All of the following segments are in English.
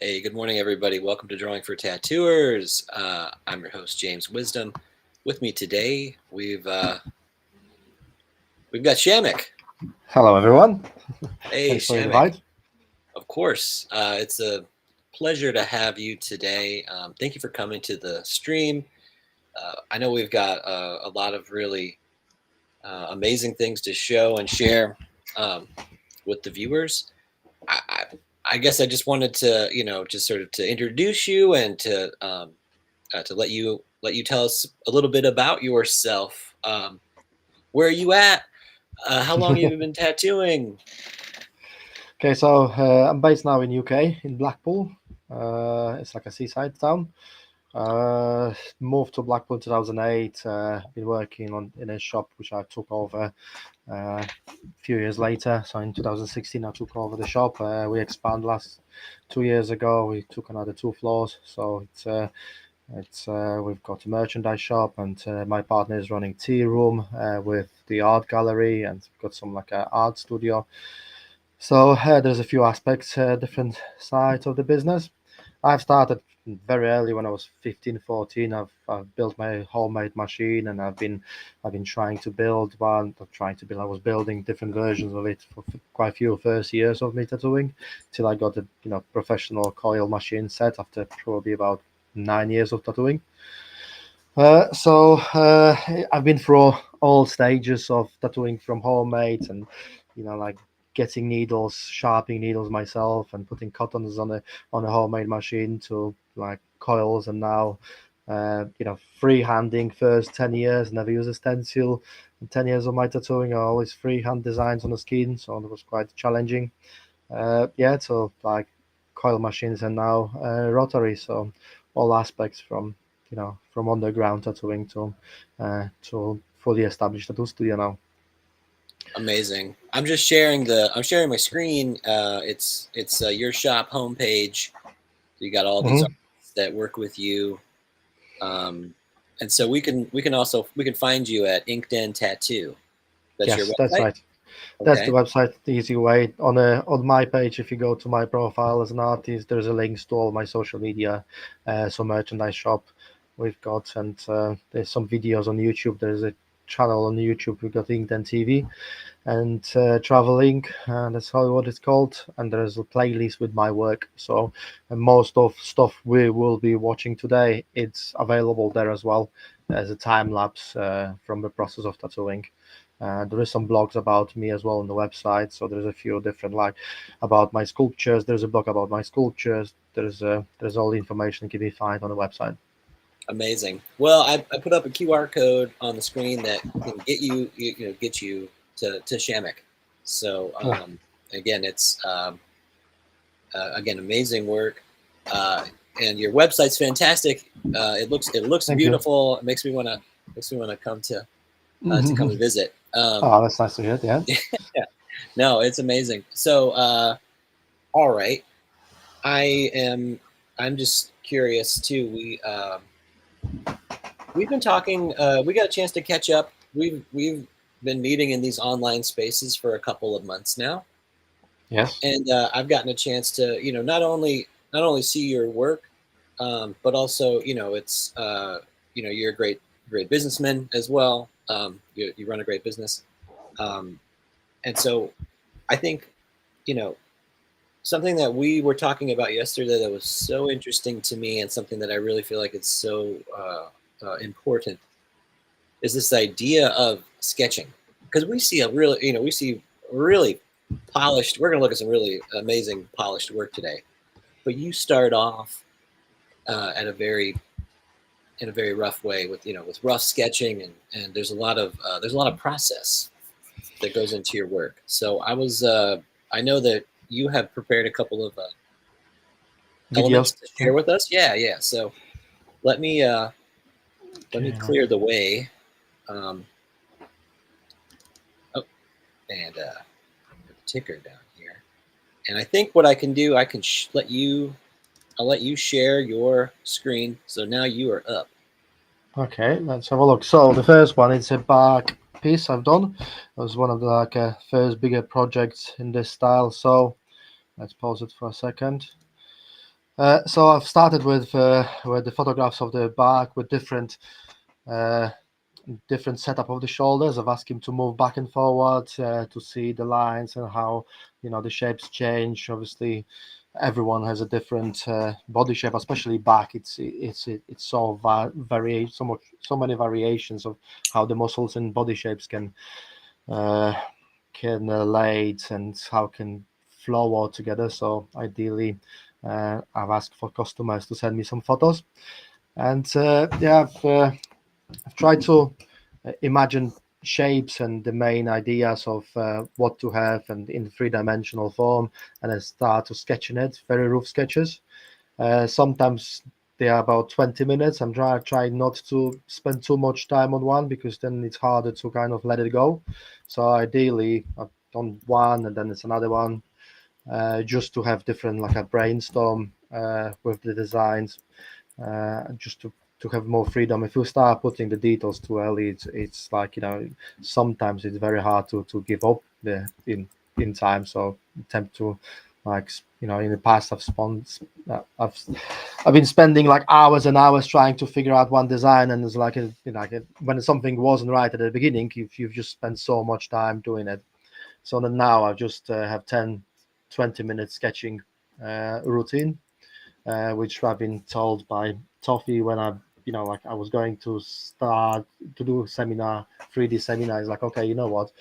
Hey, good morning, everybody. Welcome to Drawing for Tattooers. I'm your host, James Wisdom. With me today, we've got Shamik. Hello, everyone. Hey, Thanks for the Shamik. invite. Of course, it's a pleasure to have you today. Thank you for coming to the stream. I know we've got a lot of really amazing things to show and share um, with the viewers. I, I, I guess I just wanted to, just sort of to introduce you and to let you tell us a little bit about yourself. Where are you at? How long have you been tattooing? Okay, so I'm based now in UK, in Blackpool. It's like a seaside town. Moved to Blackpool in 2008. Been working in a shop which I took over a few years later. So in 2016, I took over the shop. We expanded last 2 years ago. We took another 2 floors. So we've got a merchandise shop, and my partner is running tea room with the art gallery, and we've got some like a art studio. So there's a few aspects, different sides of the business. I've started very early when I was 15, 14. I've built my homemade machine, and I've been trying to build one. I was building different versions of it for quite a few first years of me tattooing, till I got a professional coil machine set after probably about 9 years of tattooing. So I've been through all stages of tattooing, from homemade and like getting needles, sharpening needles myself, and putting cottons on a homemade machine, to like coils, and now freehanding. First 10 years never used a stencil. In 10 years of my tattooing, I always freehand designs on the skin, so it was quite challenging. Yeah, so like coil machines, and now rotary. So all aspects, from underground tattooing to fully established tattoo studio now. Amazing. I'm sharing my screen. It's your shop homepage. So you got all these Hmm. artists that work with you, um, and so we can find you at Inkden Tattoo. That's your Yes, that's website. right. That's the Okay. website, the easy way. On my page, if you go to my profile as an artist, there's a link to all my social media, some merchandise shop we've got, and there's some videos on YouTube. There's a channel on YouTube. We've got Inkden TV and traveling, and that's how what it's called. And there's a playlist with my work. So most of stuff we will be watching today, it's available there as well as a time lapse from the process of tattooing. There is some blogs about me as well on the website. So there's a few different, like, about my sculptures. There's a blog about my sculptures. There's all the information can be found on the website. Amazing. Well, I put up a QR code on the screen that can get you to Shamek. So Yeah, again, it's again amazing work, uh, and your website's fantastic. It looks thank you. beautiful. It makes me want to come and visit. Oh, that's nice to hear. Yeah. Yeah, no, it's amazing. So all right, I am. I'm just curious too. We've been talking. We got a chance to catch up. We've been meeting in these online spaces for a couple of months now, Yes. and I've gotten a chance to not only see your work, but also it's you're a great businessman as well. You run a great business, um, and so I think you know something that we were talking about yesterday that was so interesting to me, and something that I really feel like it's so important is this idea of sketching, because we see really polished. We're going to look at some really amazing polished work today, but you start off at a very in a very rough way with with rough sketching, and there's a lot of process that goes into your work. So I know that you have prepared a couple of elements Videos. to share with us. Yeah, yeah. So let me uh, let me Okay. clear the way. Um, oh, and put the ticker down here. And I think what I can do, I can I'll let you share your screen. So now you are up. Okay, let's have a look. So the first one is a back piece I've done. It was one of the first bigger projects in this style. So let's pause it for a second. So I've started with the photographs of the back with uh, different setup of the shoulders. I've asked him to move back and forward to see the lines and how the shapes change. Obviously, everyone has a different body shape, especially back. It's so so many variations of how the muscles and body shapes uh, can relate and how can flow all together. So ideally, I've asked for customers to send me some photos, and yeah, I've tried to imagine shapes and the main ideas of what to have and in three-dimensional form, and then start to sketching it, very rough sketches. Sometimes they are about 20 minutes. I'm trying not to spend too much time on one because then it's harder to kind of let it go. So ideally, I've done one and then it's another one, just to have different, like a brainstorm with the designs, just to have more freedom. If you start putting the details too early, it's like sometimes it's very hard to give up in time. So attempt to, like, in the past I've been spending like hours and hours trying to figure out one design, and it's like when something wasn't right at the beginning, you've just spent so much time doing it. So then now I just have 10-20 minute sketching routine, which I've been told by Toffee when like I was going to start to do seminar, 3D seminar. Is like, okay, you know what?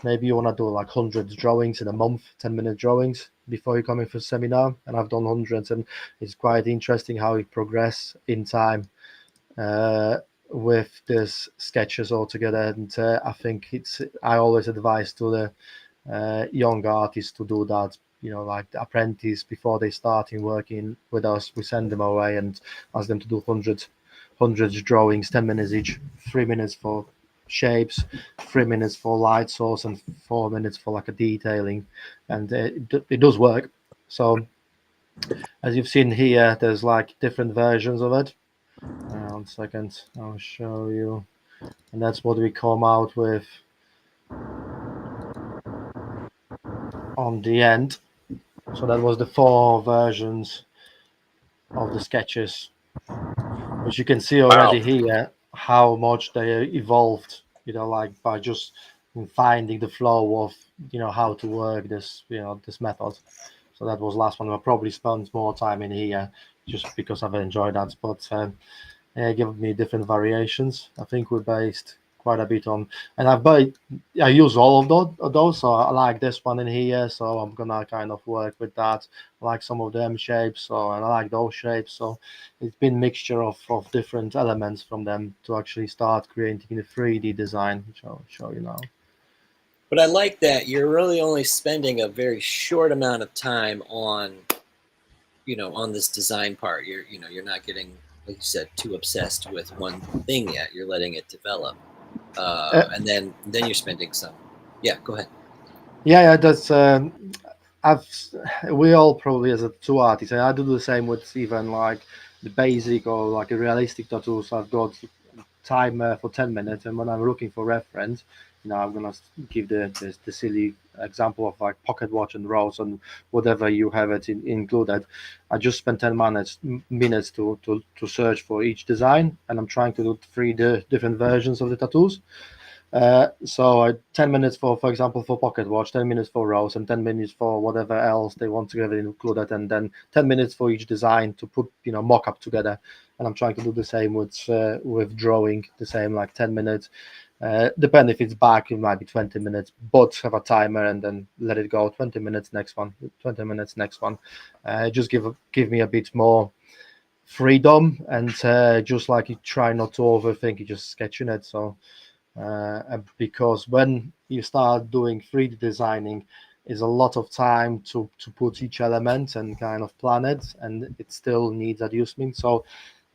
Maybe you want to do like hundreds drawings in a month, 10-minute drawings before you come in for seminar. And I've done hundreds, and it's quite interesting how you progress in time uh, with this sketches altogether. And I think I always advise to the young artists to do that. Like the apprentice, before they start in working with us, we send them away and ask them to do hundreds drawings, 10 minutes each, 3 minutes for shapes, 3 minutes for light source, and 4 minutes for like a detailing, and it does work. So as you've seen here, there's like different versions of it. 1 second, I'll show you, and that's what we come out with on the end. So that was the 4 versions of the sketches, which you can see Wow. already here how much they evolved. Like by just finding the flow of how to work this method. So that was last one. I probably spent more time in here just because I've enjoyed that. But give me different variations. I think we based quite a bit on, and I use all of those. So I like this one in here, so I'm gonna kind of work with that. I like some of them shapes, so and I like those shapes. So it's been mixture of different elements from them to actually start creating the 3D design, which I'll show you now. But I like that you're really only spending a very short amount of time on, on this design part. You're not getting, like you said, too obsessed with one thing yet. You're letting it develop, Uh, and then you're spending some. Yeah, go ahead. yeah, that's I've we all probably as a two artists, and I do the same with even like the basic or like a realistic tattoos. I've got timer for 10 minutes, and when I'm looking for reference, I'm gonna give the silly example of like pocket watch and rolls and whatever you have it included. I just spend 10 minutes to search for each design, and I'm trying to do three different versions of the tattoos. So 10 minutes for example, for pocket watch, 10 minutes for rose, and 10 minutes for whatever else they want to have it included, and then 10 minutes for each design to put, mock up together. And I'm trying to do the same with drawing, the same, like 10 minutes. Depend if it's back, it might be 20 minutes, but have a timer and then let it go. 20 minutes, next one, 20 minutes, next one. Just give me a bit more freedom, and just like you try not to overthink, you just sketching it. So because when you start doing 3D designing, is a lot of time to put each element and kind of plan it, and it still needs adjustment. So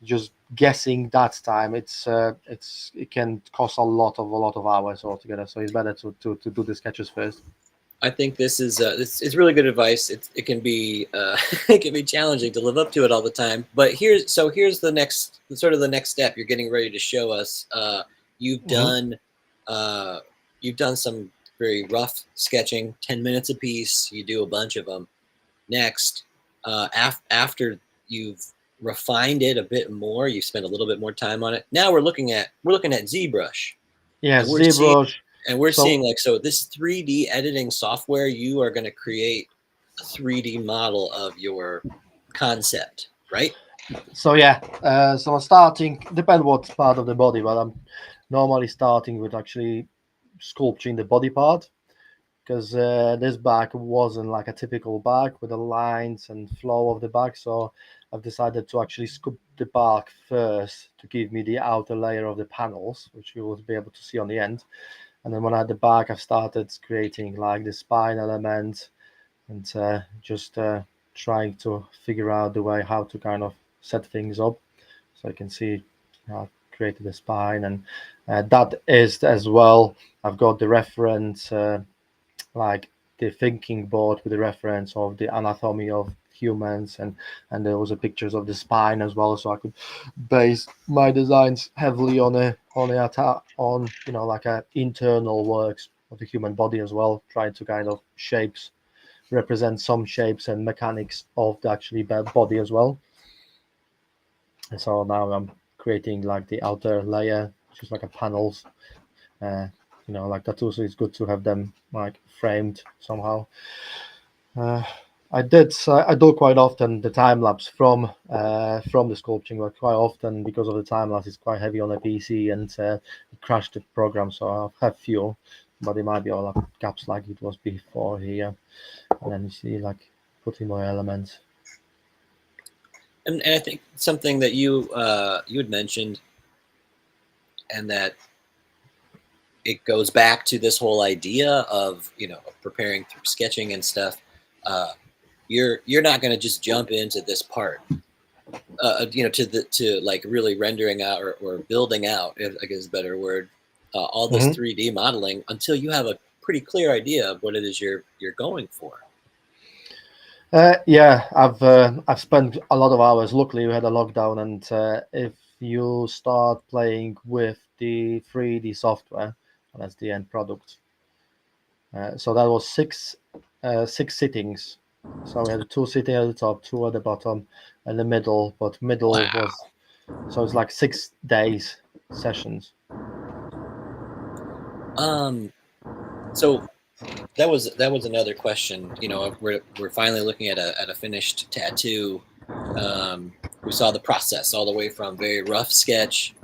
just guessing that time, it can cost a lot of hours altogether. So it's better to do the sketches first. I think this is it's really good advice. It can be it can be challenging to live up to it all the time. But here's the next sort of the next step. You're getting ready to show us. You've Mhm. done you've done some very rough sketching, 10 minutes a piece. You do a bunch of them. Next, after you've refined it a bit more. You spent a little bit more time on it. Now we're looking at ZBrush, Yeah, and we're seeing ZBrush. and we're seeing, So like, so this 3D editing software, you are going to create a 3D model of your concept, right? yeah, so I'm starting. Depend what part of the body, but I'm normally starting with actually sculpting the body part, because this back wasn't like a typical back with the lines and flow of the back. So I've decided to actually sculpt the back first to give me the outer layer of the panels, which you will be able to see on the end. And then when I had the back, I've started creating like the spine element, and just trying to figure out the way how to kind of set things up. So I can see how I created the spine, and that is as well. I've got the reference, like the thinking board with the reference of the anatomy of humans, and there was a pictures of the spine as well, so I could base my designs heavily on like a internal works of the human body as well, trying to kind of shapes represent some shapes and mechanics of the actually body as well. And so now I'm creating like the outer layer, which is like a panels, uh, like that. Also, it's good to have them like framed somehow. Uh, I do quite often the time lapse from the sculpting, but quite often because of the time lapse, it's quite heavy on the PC, and it crashed the program. So I've had few, but it might be all like gaps like it was before here. And then you see like putting more elements. And I think something that you had mentioned, and that it goes back to this whole idea of, preparing through sketching and stuff. Uh, you're not going to just jump into this part, to like really rendering out, or building out, I guess is a better word, all this Hmm. 3D modeling, until you have a pretty clear idea of what it is you're going for. Yeah, I've spent a lot of hours. Luckily, we had a lockdown, and if you start playing with the 3D software, that's the end product. So that was six sittings. So we had two sitting at the top, two at the bottom, and the middle. But middle Wow. was, so it's like 6 days sessions. So that was another question. We're finally looking at a finished tattoo. We saw the process all the way from very rough sketch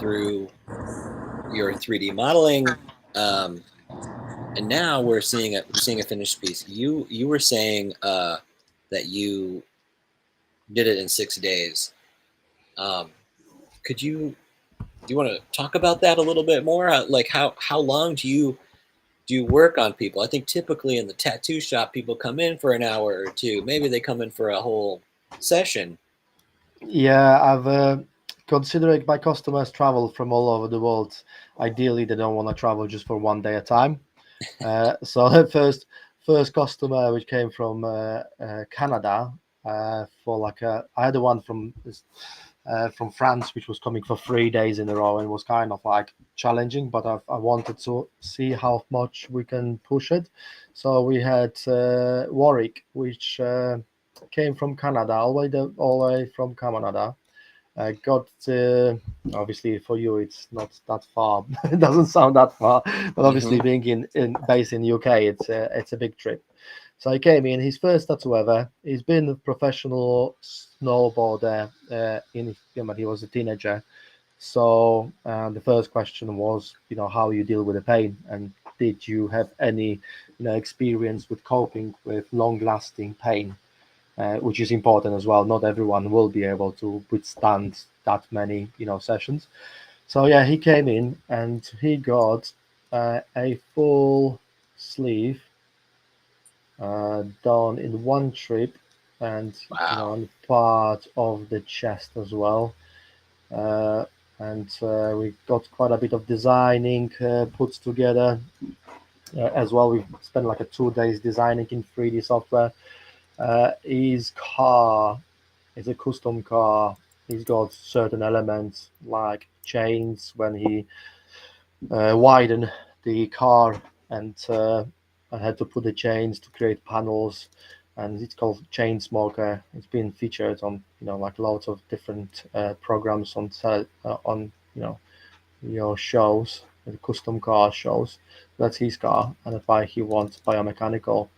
through your 3D modeling, and now we're seeing a finished piece. You were saying that you did it in 6 days. Um, could you do you want to talk about that a little bit more? Like, how long do you work on people? I think typically in the tattoo shop, people come in for an hour or two. Maybe they come in for a whole session. Yeah, I've considering my customers travel from all over the world. Ideally, they don't want to travel just for one day at a time. So the first customer which came from Canada, for like I had the one from France which was coming for 3 days in a row, and was kind of like challenging, but I wanted to see how much we can push it. So we had Warwick, which came from Canada, all the way from Canada. Got obviously for you it's not that far. It doesn't sound that far, but obviously Hmm. being in based in UK, it's a big trip. So he came in, his first tattoo ever. He's been a professional snowboarder when he was a teenager. So the first question was, how you deal with the pain, and did you have any, experience with coping with long-lasting pain, which is important as well. Not everyone will be able to withstand that many, sessions. So yeah, he came in and he got a full sleeve done in one trip, and Wow. on part of the chest as well. Uh, and we got quite a bit of designing put together as well. We spent like a 2 days designing in 3D software. His car is a custom car. He's got certain elements like chains when he widen the car, and I had to put the chains to create panels. and it's called Chain Smoker. It's been featured on like lots of different programs on your shows, the custom car shows. That's his car, and that's why he wants biomechanical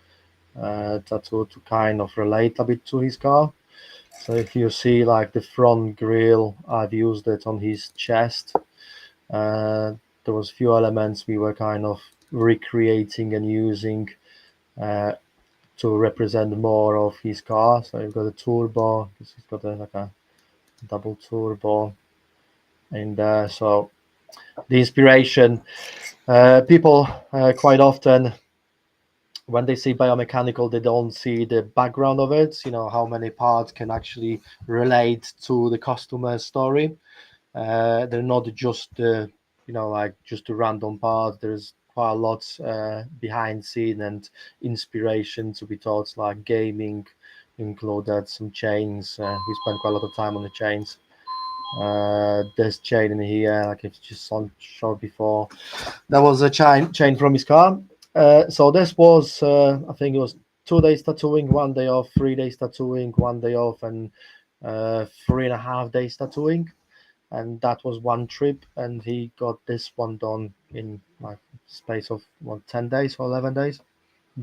tattoo to kind of relate a bit to his car. So if you see like the front grille, I've used it on his chest. Uh, there was few elements we were kind of recreating and using uh, to represent more of his car. So you've got a turbo, he's got like a double turbo, and so the inspiration. People quite often, when they see biomechanical, they don't see the background of it. How many parts can actually relate to the customer's story. They're not just like just a random part. There's quite a lot behind scene and inspiration to be taught, like gaming included, some chains. We spent quite a lot of time on the chains. There's chain in here, like it's just on show before. That was a chain from his car. So this was, I think it was 2 days tattooing, 1 day off, 3 days tattooing, 1 day off, and 3.5 days tattooing. And that was one trip, and he got this one done in like space of 10 days or 11 days,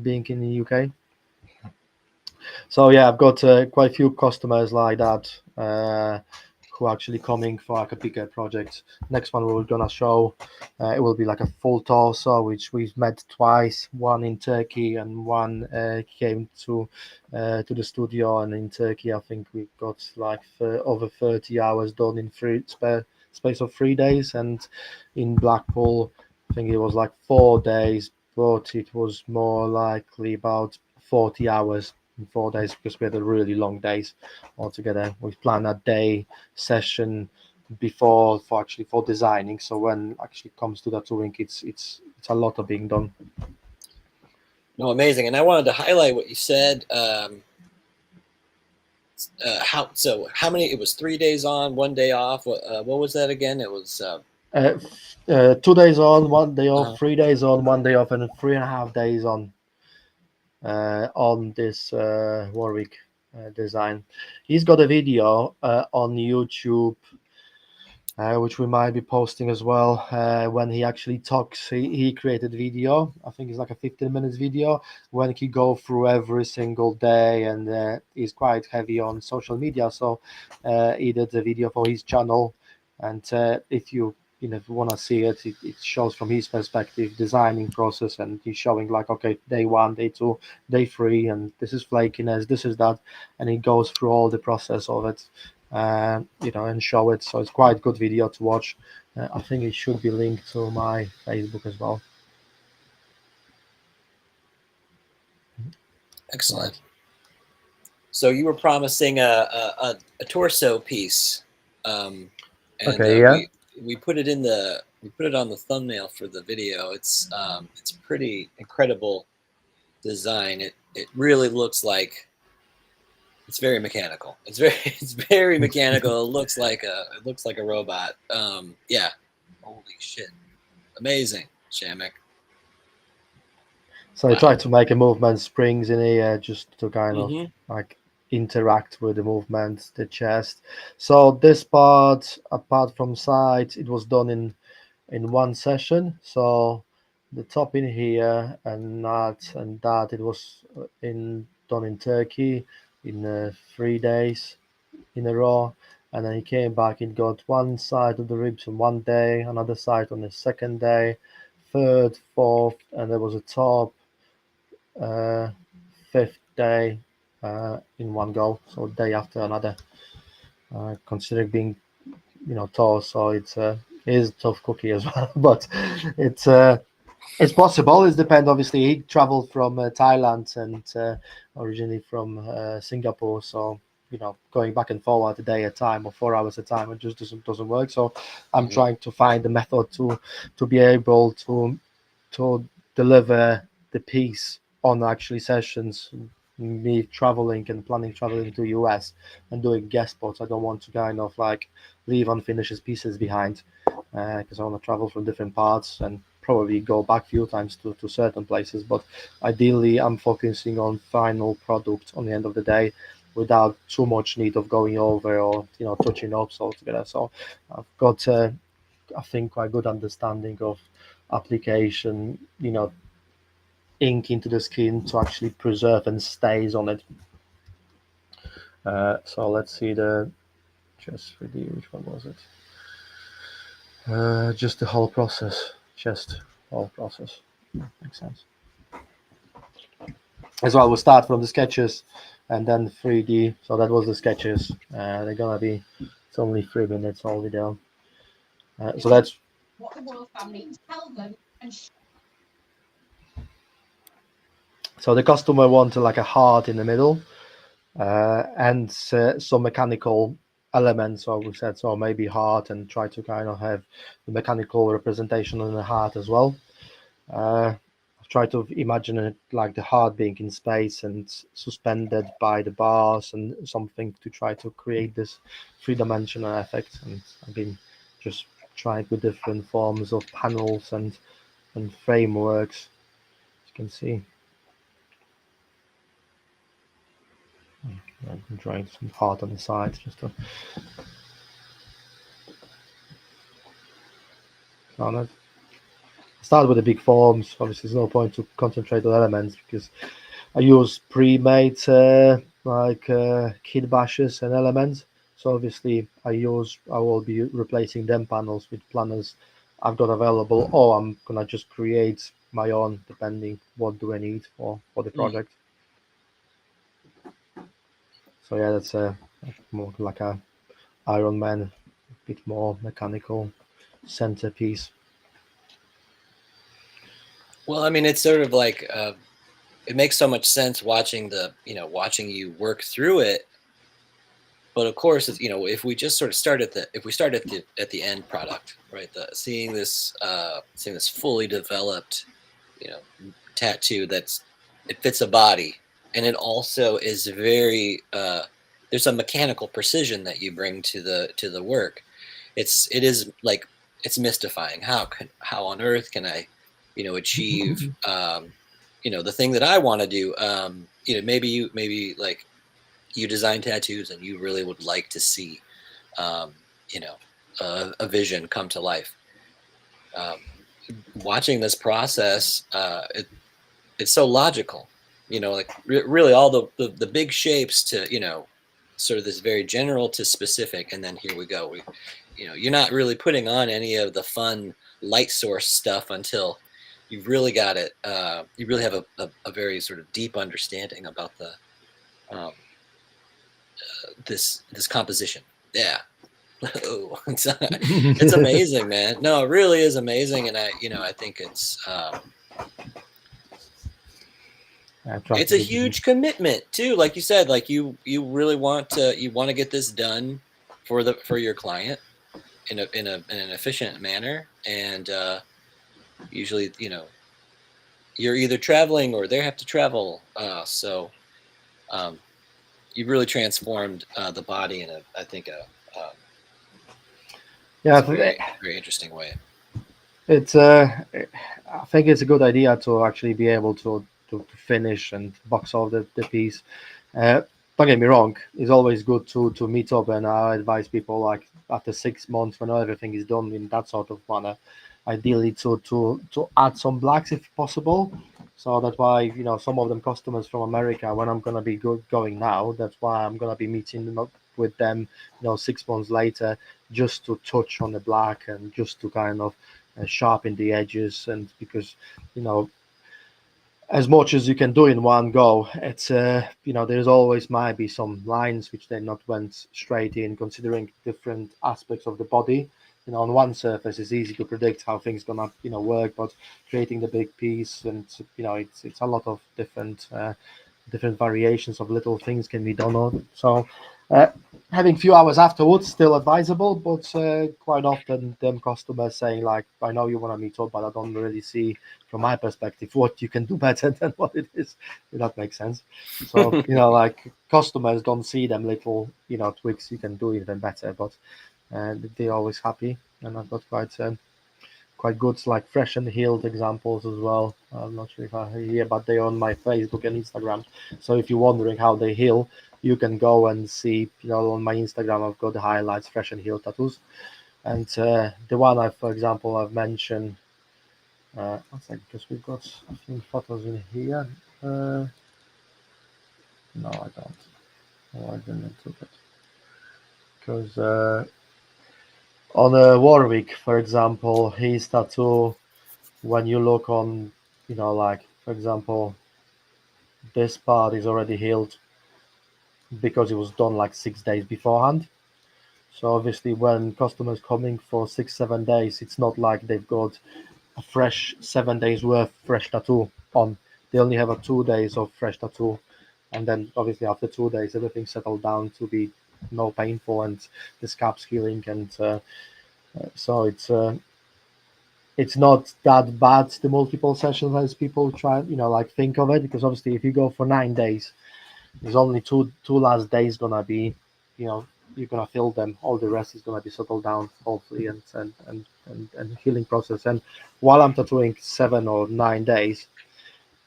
being in the UK. So yeah, I've got quite a few customers like that who are actually coming for like a bigger project. Next one we're gonna show, it will be like a full torso, which we've met twice. One in Turkey and one came to the studio. And in Turkey, I think we got like over 30 hours done in space of 3 days, and in Blackpool, I think it was like 4 days, but it was more likely about 40 hours in 4 days because we had a really long days altogether. We planned a day session before for designing. So when actually comes to tattooing, it's a lot of being done. No, amazing. And I wanted to highlight what you said. How many? It was 3 days on, 1 day off. What was that again? It was 2 days on, 1 day off, uh, 3 days on, 1 day off, and 3.5 days on this Warwick design. He's got a video on YouTube, which we might be posting as well. When he actually talks, he created video. I think it's like a 15 minutes video when he go through every single day, and he's quite heavy on social media. So he did a video for his channel, and if you want to see it, it shows from his perspective designing process, and he's showing like, okay, day one, day two, day three, and this is flakiness, this is that, and he goes through all the process of it, and show it. So it's quite good video to watch. I think it should be linked to my Facebook as well. excellent. Right. So you were promising a torso piece, um, and Okay. Yeah. we put it on the thumbnail for the video. It's pretty incredible design. It really looks like it's very mechanical. It's very mechanical. It looks like a robot. Yeah. Holy shit. Amazing, Shamek. So I Wow. try to make a movement springs in here just to kind of Mm-hmm. like interact with the movement, the chest. So this part, apart from sides, it was done in one session. So the top in here and that it was in done in Turkey in 3 days in a row. And then he came back and got one side of the ribs on one day, another side on the second day, third, fourth, and there was a top uh, fifth day in one go, so day after another. Considering being tall, so it is a tough cookie as well, but it's uh, it's possible. It depends. Obviously, he traveled from Thailand and originally from Singapore, so going back and forward a day at a time or 4 hours at a time, it just doesn't work. So I'm Mm-hmm. trying to find a method to be able to deliver the piece on actually sessions. Me traveling and planning traveling to US and doing guest spots. I don't want to kind of like leave unfinished pieces behind because I want to travel from different parts and probably go back a few times to certain places, but ideally I'm focusing on final product on the end of the day without too much need of going over or touching up altogether. So I've got I think quite good understanding of application, ink into the skin to actually preserve and stays on it. So let's see the just really which one was it? Just the whole process, just whole process. Makes sense. As well, we'll start from the sketches and then 3D. So that was the sketches. They're gonna be, it's only 3 minutes all video. So that's so the customer wanted like a heart in the middle and some mechanical elements. So we said so maybe heart and try to kind of have the mechanical representation on the heart as well. I've tried to imagine it like the heart being in space and suspended by the bars and something to try to create this three-dimensional effect. And I've been just trying with different forms of panels and frameworks, as you can see. I'm drawing some heart on the side just to on it. Start with the big forms. Obviously, there's no point to concentrate on elements because I use pre-made kit bashes and elements. So obviously, I will be replacing them panels with planners I've got available, or I'm gonna just create my own depending what do I need for the project. So yeah, that's more like a Iron Man, a bit more mechanical centerpiece. Well, I mean, it's sort of like it makes so much sense watching watching you work through it. But of course, it's, if we just sort of start at the end product, right? Seeing this fully developed, tattoo it fits a body, and it also is very there's a mechanical precision that you bring to the work. It is like it's mystifying. How on earth can I, achieve the thing that I want to do? Maybe like you design tattoos and you really would like to see um, a vision come to life. Um, Watching this process, it's so logical. Like really all the big shapes to sort of this very general to specific, and then here we go. You're not really putting on any of the fun light source stuff until you've really got it. You really have a very sort of deep understanding about the this composition. Yeah. Oh, it's amazing, man. No, it really is amazing, and I think it's a huge commitment too. Like you said, like you really want to get this done for your client in an efficient manner, and usually you're either traveling or they have to travel. So you've really transformed the body in I think Yeah, very very interesting way. it's I think it's a good idea to actually be able to finish and box off the piece. Uh, don't get me wrong, it's always good to meet up, and I advise people like after 6 months when everything is done in that sort of manner, ideally to add some blacks if possible. So that's why some of them customers from America when I'm gonna be going now. That's why I'm gonna be meeting them up with them 6 months later just to touch on the black and just to kind of sharpen the edges, and because you know as much as you can do in one go, it's there's always might be some lines which they not went straight in, considering different aspects of the body. On one surface it's easy to predict how things gonna work, but creating the big piece, and it's a lot of different variations of little things can be done on. So uh, having few hours afterwards still advisable, but quite often them customers saying like, I know you want to meet up, but I don't really see from my perspective what you can do better than what it is, if that makes sense. So like customers don't see them little tweaks you can do even better, but they're always happy, and I've got quite quite good, like fresh and healed examples as well. I'm not sure if I hear, but they're on my Facebook and Instagram. So if you're wondering how they heal, you can go and see. On my Instagram, I've got the highlights, fresh and healed tattoos, and the one for example, I've mentioned. One second, because we've got I think photos in here. Uh, no, I don't. Oh, I didn't took it because on Warwick, for example, his tattoo. When you look on, like for example, this part is already healed because it was done like 6 days beforehand. So obviously, when customers coming for 6 7 days, it's not like they've got a fresh 7 days worth fresh tattoo on. They only have a 2 days of fresh tattoo, and then obviously after 2 days, everything settled down to be no painful and the scab's healing, and so it's not that bad, the multiple sessions, as people try like think of it, because obviously if you go for 9 days, there's only two last days gonna be, you know, you're gonna fill them. All the rest is gonna be settled down, hopefully, and healing process. And while I'm tattooing 7 or 9 days,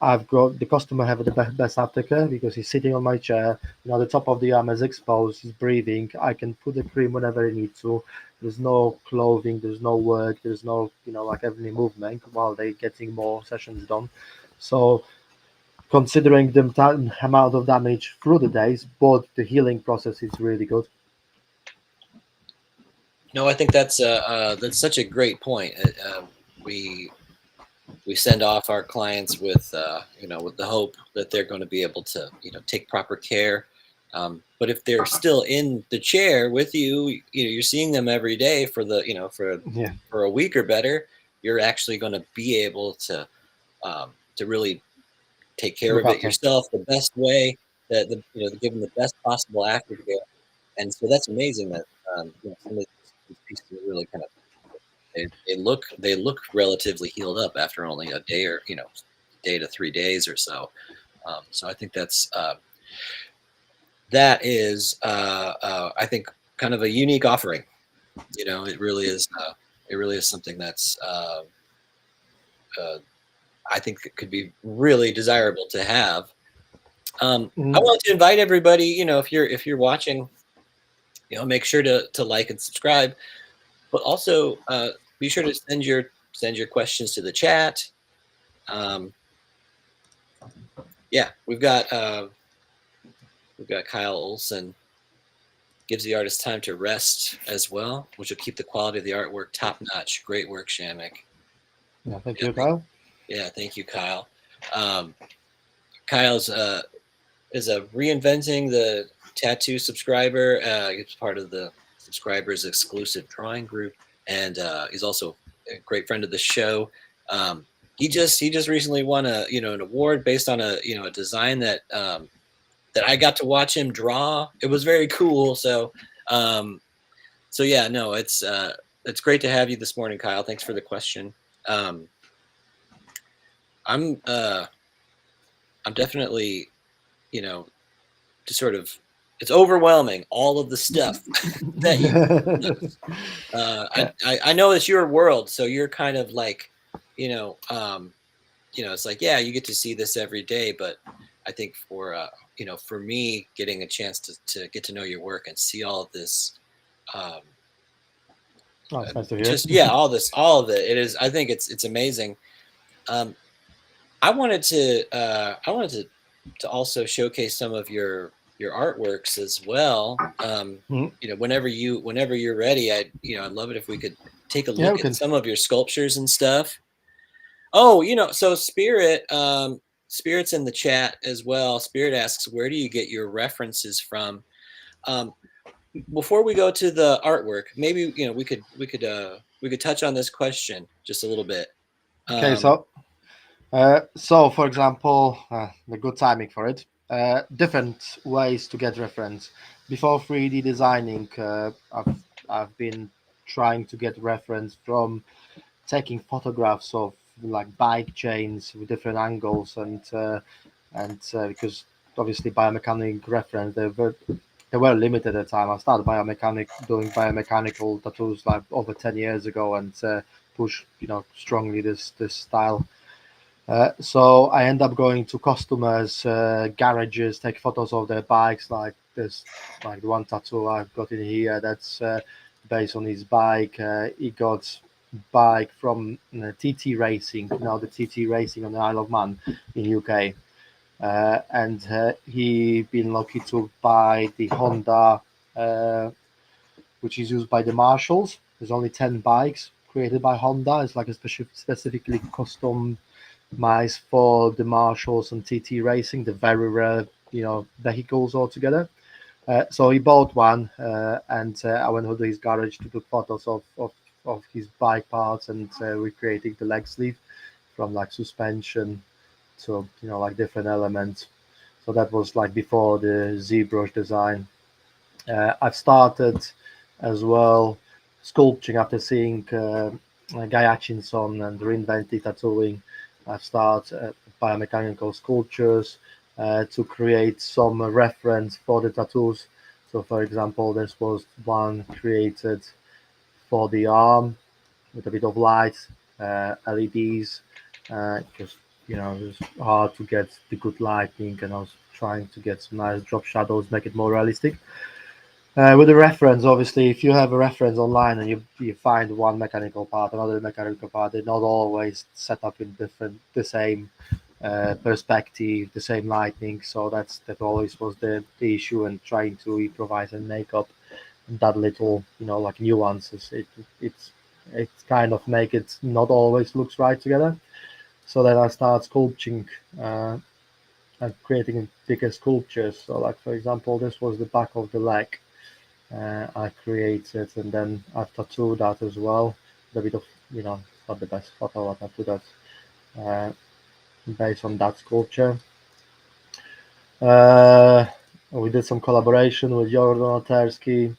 I've got the customer have the best aftercare because he's sitting on my chair. The top of the arm is exposed. He's breathing. I can put the cream whenever I need to. There's no clothing. There's no work. There's no, like any movement while they're getting more sessions done. So considering the amount of damage through the days, but the healing process is really good. No, I think that's such a great point. We we send off our clients with with the hope that they're going to be able to take proper care. But if they're still in the chair with you, you're seeing them every day for the Yeah, for a week or better. You're actually going to be able to really take care look of it after. yourself the best way, that give them the best possible aftercare. And so that's amazing that some of these pieces are really kind of they look relatively healed up after only a day or day to 3 days or so. So I think that is I think kind of a unique offering. It really is. It really is something that's uh, I think it could be really desirable to have. I Mm, want to invite everybody. If you're watching, make sure to like and subscribe, but also be sure to send your questions to the chat. Um, yeah, we've got Kyle Olson gives the artist time to rest as well, which will keep the quality of the artwork top notch. Great work, Shamek. yeah, thank Yeah, you, Kyle. thank you, Kyle. Um, Kyle's is a reinventing the tattoo subscriber. He's part of the subscribers exclusive drawing group, and he's also a great friend of the show. He just recently won an award based on a design that I got to watch him draw. It was very cool. Um, so yeah, no, it's great to have you this morning, Kyle. Thanks for the question. Um, I'm uh, I'm definitely you know just sort of it's overwhelming all of the stuff that you. Yeah, I know it's your world, so you're kind of like, you know, um, it's like, yeah, you get to see this every day, but I think for me, getting a chance to get to know your work and see all of this, um, oh, it's nice to hear. just yeah, all of it. It is. I think it's amazing. Um, I wanted to also showcase some of your artworks as well. Mm, Whenever you're ready, I'd love it if we could take a yeah, look we at can. some of your sculptures and stuff. Oh, so Spirit's in the chat as well. Spirit asks, where do you get your references from? Um, Before we go to the artwork, maybe we could touch on this question just a little bit. Okay, Um, so for example, the good timing for it. Different ways to get reference. Before 3D designing, I've been trying to get reference from taking photographs of like bike chains with different angles, and because obviously biomechanic reference they were limited at the time. I started doing biomechanical tattoos like over 10 years ago, and push strongly this style. So I end up going to customers' garages, take photos of their bikes, like this, like the one tattoo I've got in here. That's based on his bike. He got bike from TT Racing, now the TT Racing on the Isle of Man in UK, and he been lucky to buy the Honda, which is used by the marshals. There's only 10 bikes created by Honda. It's like a specifically custom for the marshals and TT Racing, the very rare, vehicles altogether. So he bought one, and I went to his garage to take photos of his bike parts and recreating the leg sleeve from like suspension to like different elements. So that was like before the ZBrush design. I've started as well sculpting after seeing Guy Atchison and Reinventing Tattooing. I've started biomechanical sculptures to create some reference for the tattoos. So, for example, this was one created for the arm with a bit of light, LEDs, because it was hard to get the good lighting, and I was trying to get some nice drop shadows, make it more realistic. With a reference, obviously, if you have a reference online and you find one mechanical part, another mechanical part, they're not always set up in the same perspective, the same lighting. So that always was the issue, and trying to improvise and make up that little, like nuances. It's kind of make it not always looks right together. So then I start sculpting and creating bigger sculptures. So, like for example, this was the back of the leg. I created, and then I've tattooed that as well. A bit of, not the best photo, but I put that based on that sculpture. Uh, we did some collaboration with Jordan Otersky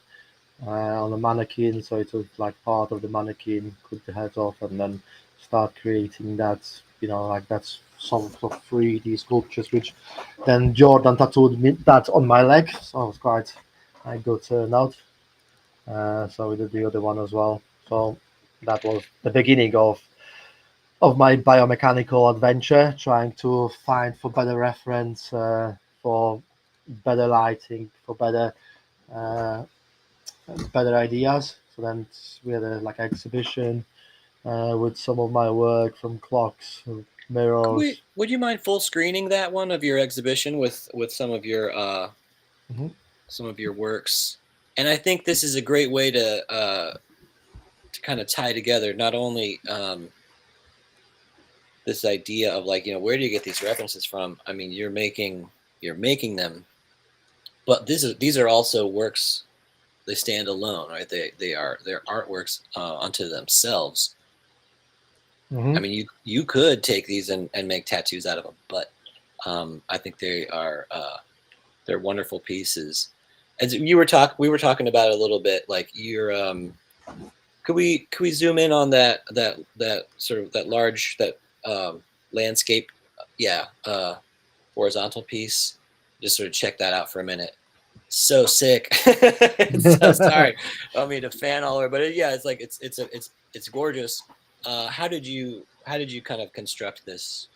on a mannequin, so it was like part of the mannequin, cut the head off, and then start creating that, like that's some sort of 3D sculptures, which then Jordan tattooed that on my leg, so it was quite a good turnout. So we did the other one as well. So that was the beginning of my biomechanical adventure, trying to find for better reference, for better lighting, for uh, better ideas. So then we had a like exhibition with some of my work, from clocks, mirrors. Would you mind full screening that one of your exhibition with Mhm. some of your works? And I think this is a great way to kind of tie together not only this idea of like, where do you get these references from? I mean, you're making them, but these are also works. They stand alone, right? They're artworks unto themselves. I Mhm. mean, you could take these and make tattoos out of them, but I think they're wonderful pieces. As we were talking about it a little bit. Like you're, could we zoom in on that sort of that large that landscape, yeah, horizontal piece? Just sort of check that out for a minute. So sick. It's so sorry. I don't mean to fan all over, but yeah, it's like it's gorgeous. How did you kind of construct this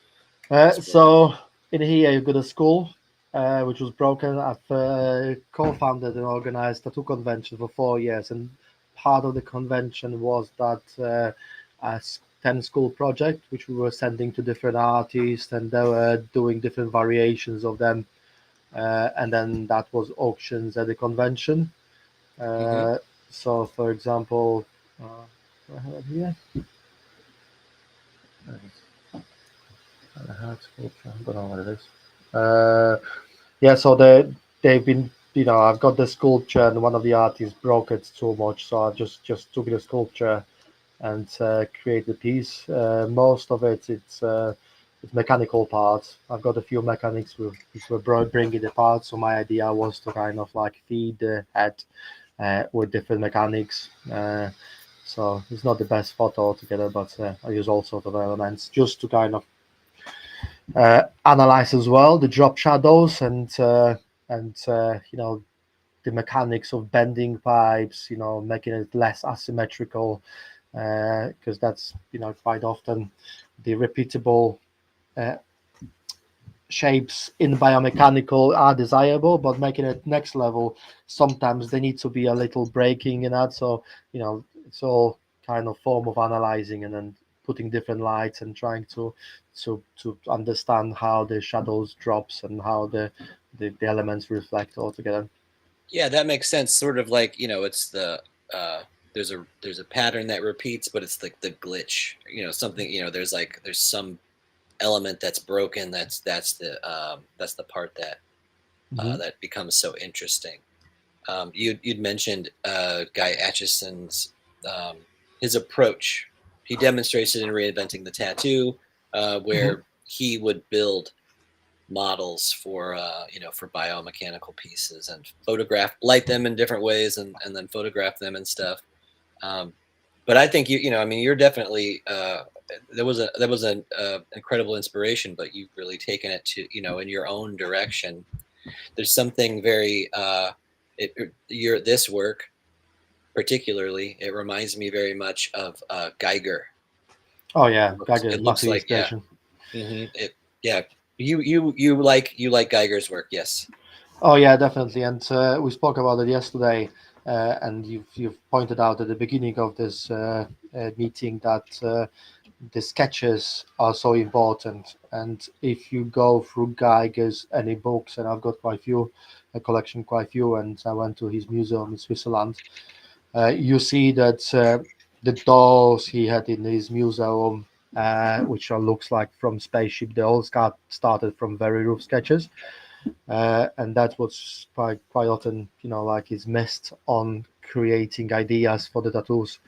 work? So in here you've got a school, which was broken. I've co-founded and organized tattoo convention for 4 years, and part of the convention was that a 10 school project, which we were sending to different artists, and they were doing different variations of them, and then that was auctions at the convention. Hmm. Uh, so, for example, I have it here. I don't know what it is. Yeah, so they've been, I've got the sculpture, and one of the artists broke it too much, so I just took the sculpture and created a piece. Most of it's mechanical parts. I've got a few mechanics which were bringing the parts. So my idea was to kind of like feed the head with different mechanics. So it's not the best photo altogether, but I use all sort of elements just to kind of analyze as well the drop shadows, and the mechanics of bending pipes, making it less asymmetrical, because that's quite often the repeatable uh, shapes in biomechanical are desirable, but making it next level, sometimes they need to be a little breaking in that. So it's all kind of form of analyzing and then putting different lights and trying to understand how the shadows drops and how the elements reflect altogether. Yeah, that makes sense. Sort of like, it's the uh there's a pattern that repeats, but it's like the glitch. Something, there's some element that's broken. That's the part that Hmm. that becomes so interesting. You'd mentioned Guy Atchison's um, his approach. He demonstrates it in Reinventing the Tattoo, Hmm. where he would build models for for biomechanical pieces and light them in different ways, and then photograph them and stuff. Um, but I think I mean, you're definitely there was an incredible inspiration, but you've really taken it to in your own direction. There's something very your this work particularly, it reminds me very much of Geiger. Oh It yeah, looks, Geiger it is looks massive like, yeah. inspiration. It, yeah. You like Geiger's work, yes. Oh yeah, definitely. And we spoke about it yesterday, and you've pointed out at the beginning of this meeting that the sketches are so important. And if you go through Geiger's any books, and I've got quite a few, a collection quite a few, and I went to his museum in Switzerland, you see that the dolls he had in his museum, which are, looks like from spaceship, they all started from very rough sketches, and that was quite often, like he's missed on creating ideas for the tattoos.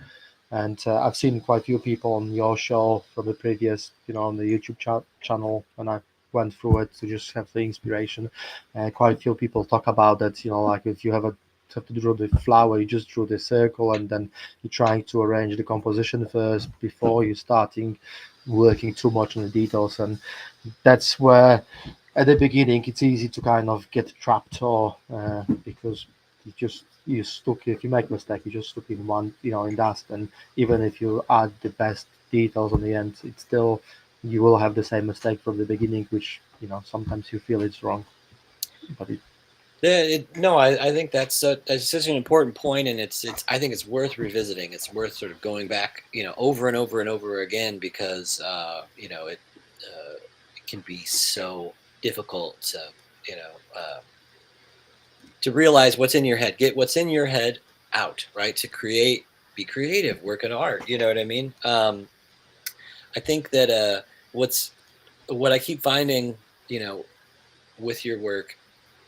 And I've seen quite a few people on your show from the previous, on the YouTube channel, when I went through it to just have the inspiration. Quite a few people talk about that, like if you have to draw the flower, you just draw the circle, and then you're trying to arrange the composition first before you starting working too much on the details. And that's where at the beginning it's easy to kind of get trapped, or because you stuck. If you make a mistake, you just stuck in one, in dust. And even if you add the best details on the end, it's still, you will have the same mistake from the beginning, which sometimes you feel it's wrong, but No, I think that's such an important point, and it's I think it's worth revisiting. It's worth sort of going back, over and over and over again, because it can be so difficult you know to realize what's in your head, get what's in your head out, right? To create, be creative, work in art. You know what I mean? I think that what's what I keep finding, you know, with your work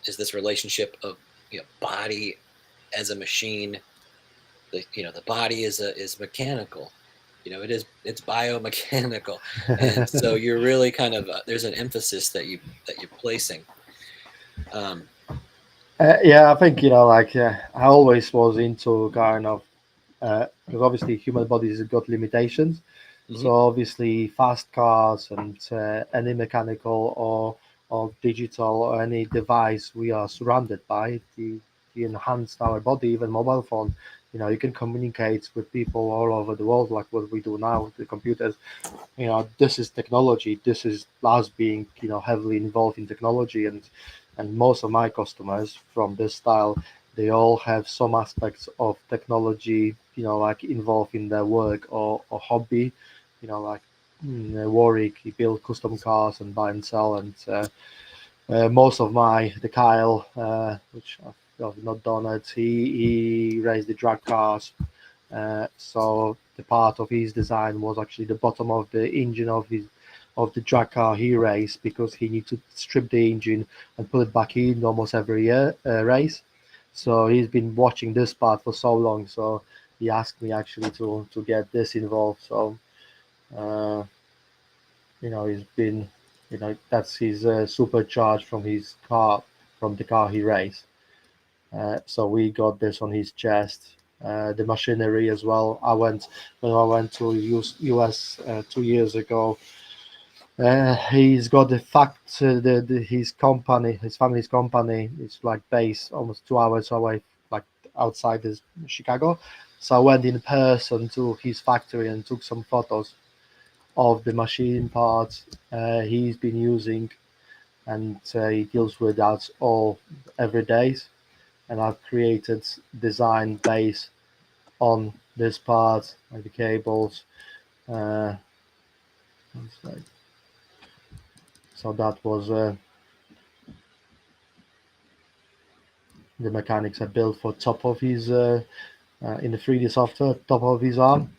is this relationship of body as a machine. The body is mechanical. It's biomechanical, and so you're really kind of there's an emphasis that you're placing. Um, yeah, I think like I always was into kind of because obviously human bodies have got limitations. So mhm. obviously fast cars and any mechanical or digital or any device we are surrounded by, the enhanced our body, even mobile phone. You can communicate with people all over the world like what we do now with the computers. This is technology. This is us being heavily involved in technology. And most of my customers from this style, they all have some aspects of technology, like involved in their work or hobby. Like Warwick, he built custom cars and buy and sell. And most of the Kyle, which I've not done it, he raised the drag cars. So the part of his design was actually the bottom of the engine of the drag car he raced, because he needed to strip the engine and put it back in almost every year race. So he's been watching this part for so long. So he asked me actually to get this involved. So uh, he's been, that's his supercharge from his car, from the car he raced. So we got this on his chest. The machinery as well. When I went to US 2 years ago. He's got the fact his company, his family's company, is like based almost 2 hours away, like outside Chicago. So I went in person to his factory and took some photos of the machine parts he's been using, and he deals with that all every day. And I've created design based on this part, like the cables. Uh, so that was the mechanics I built for top of his in the 3D software, top of his arm.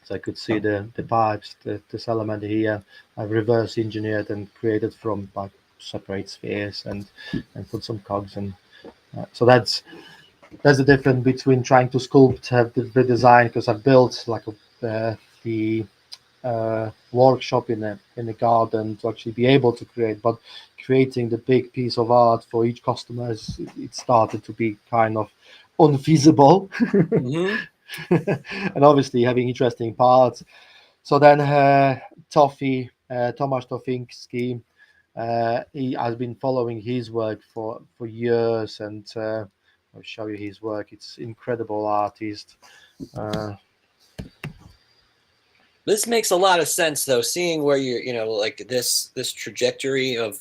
So I could see the pipes, this element here. I've reverse engineered and created from like separate spheres and put some cogs and so that's the difference between trying to sculpt the design, because I've built like the workshop in a garden to actually be able to create, but creating the big piece of art for each customer it started to be kind of unfeasible. Hmm. And obviously having interesting parts. So then Tomasz Tofinski, he has been following his work for years, and I'll show you his work. It's incredible artist. Uh, This makes a lot of sense, though, seeing where you're, like this trajectory of,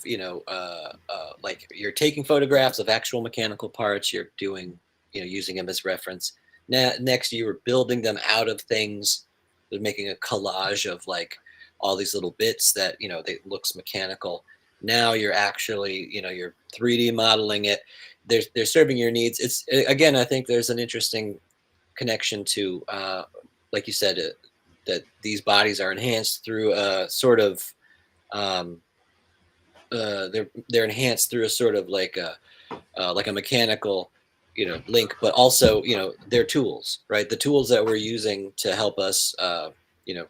like you're taking photographs of actual mechanical parts, you're doing, using them as reference. Now, next, you were building them out of things, they're making a collage of like all these little bits that, they looks mechanical. Now you're actually, you're 3D modeling it. They're serving your needs. It's again, I think there's an interesting connection to, like you said, that these bodies are enhanced through a sort of, um, they're enhanced through a sort of like a mechanical, link, but also, they're tools, right? The tools that we're using to help us, you know,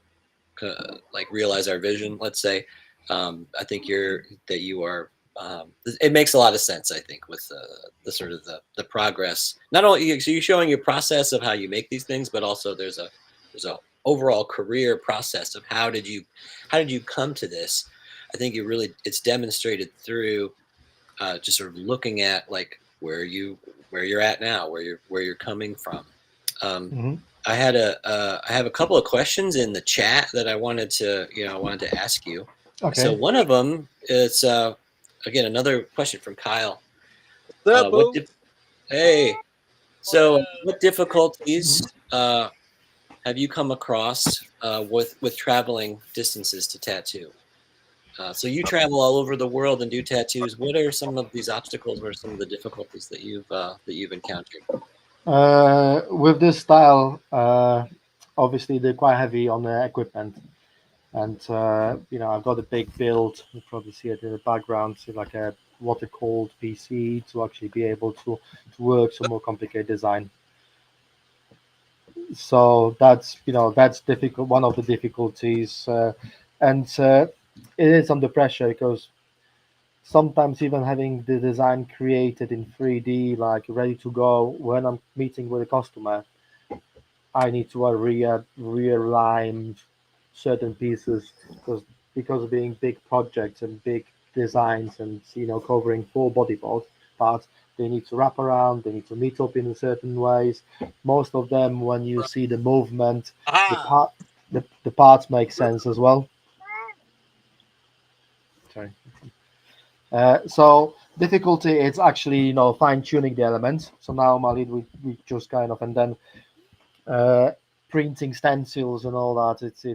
like realize our vision, let's say. I think you are. It makes a lot of sense, I think, with the sort of the progress. Not only so you're showing your process of how you make these things, but also there's a overall career process of how did you come to this. I think it's demonstrated through just sort of looking at like where you're at now, where you're coming from. Um, mhm. I have a couple of questions in the chat that I wanted to ask you. So Okay. one of them is again another question from Kyle. What's Uh, up, what boo? dif- Hey, so what difficulties have you come across with traveling distances to tattoo? So you travel all over the world and do tattoos. What are some of these obstacles? What are some of the difficulties that you've encountered? With this style, obviously they're quite heavy on the equipment, and I've got a big build. You probably see it in the background, so like a water cooled PC to actually be able to work some more complicated design. So that's difficult. One of the difficulties, and it is under pressure because sometimes even having the design created in 3D, like ready to go, when I'm meeting with a customer, I need to realign certain pieces because of being big projects and big designs and covering full body parts, they need to wrap around, they need to meet up in certain ways. Most of them, when you see the movement, the Aha! part the parts make sense as well. Sorry. So difficulty it's actually fine tuning the elements. So now Mali we just kind of and then uh, printing stencils and all that. It's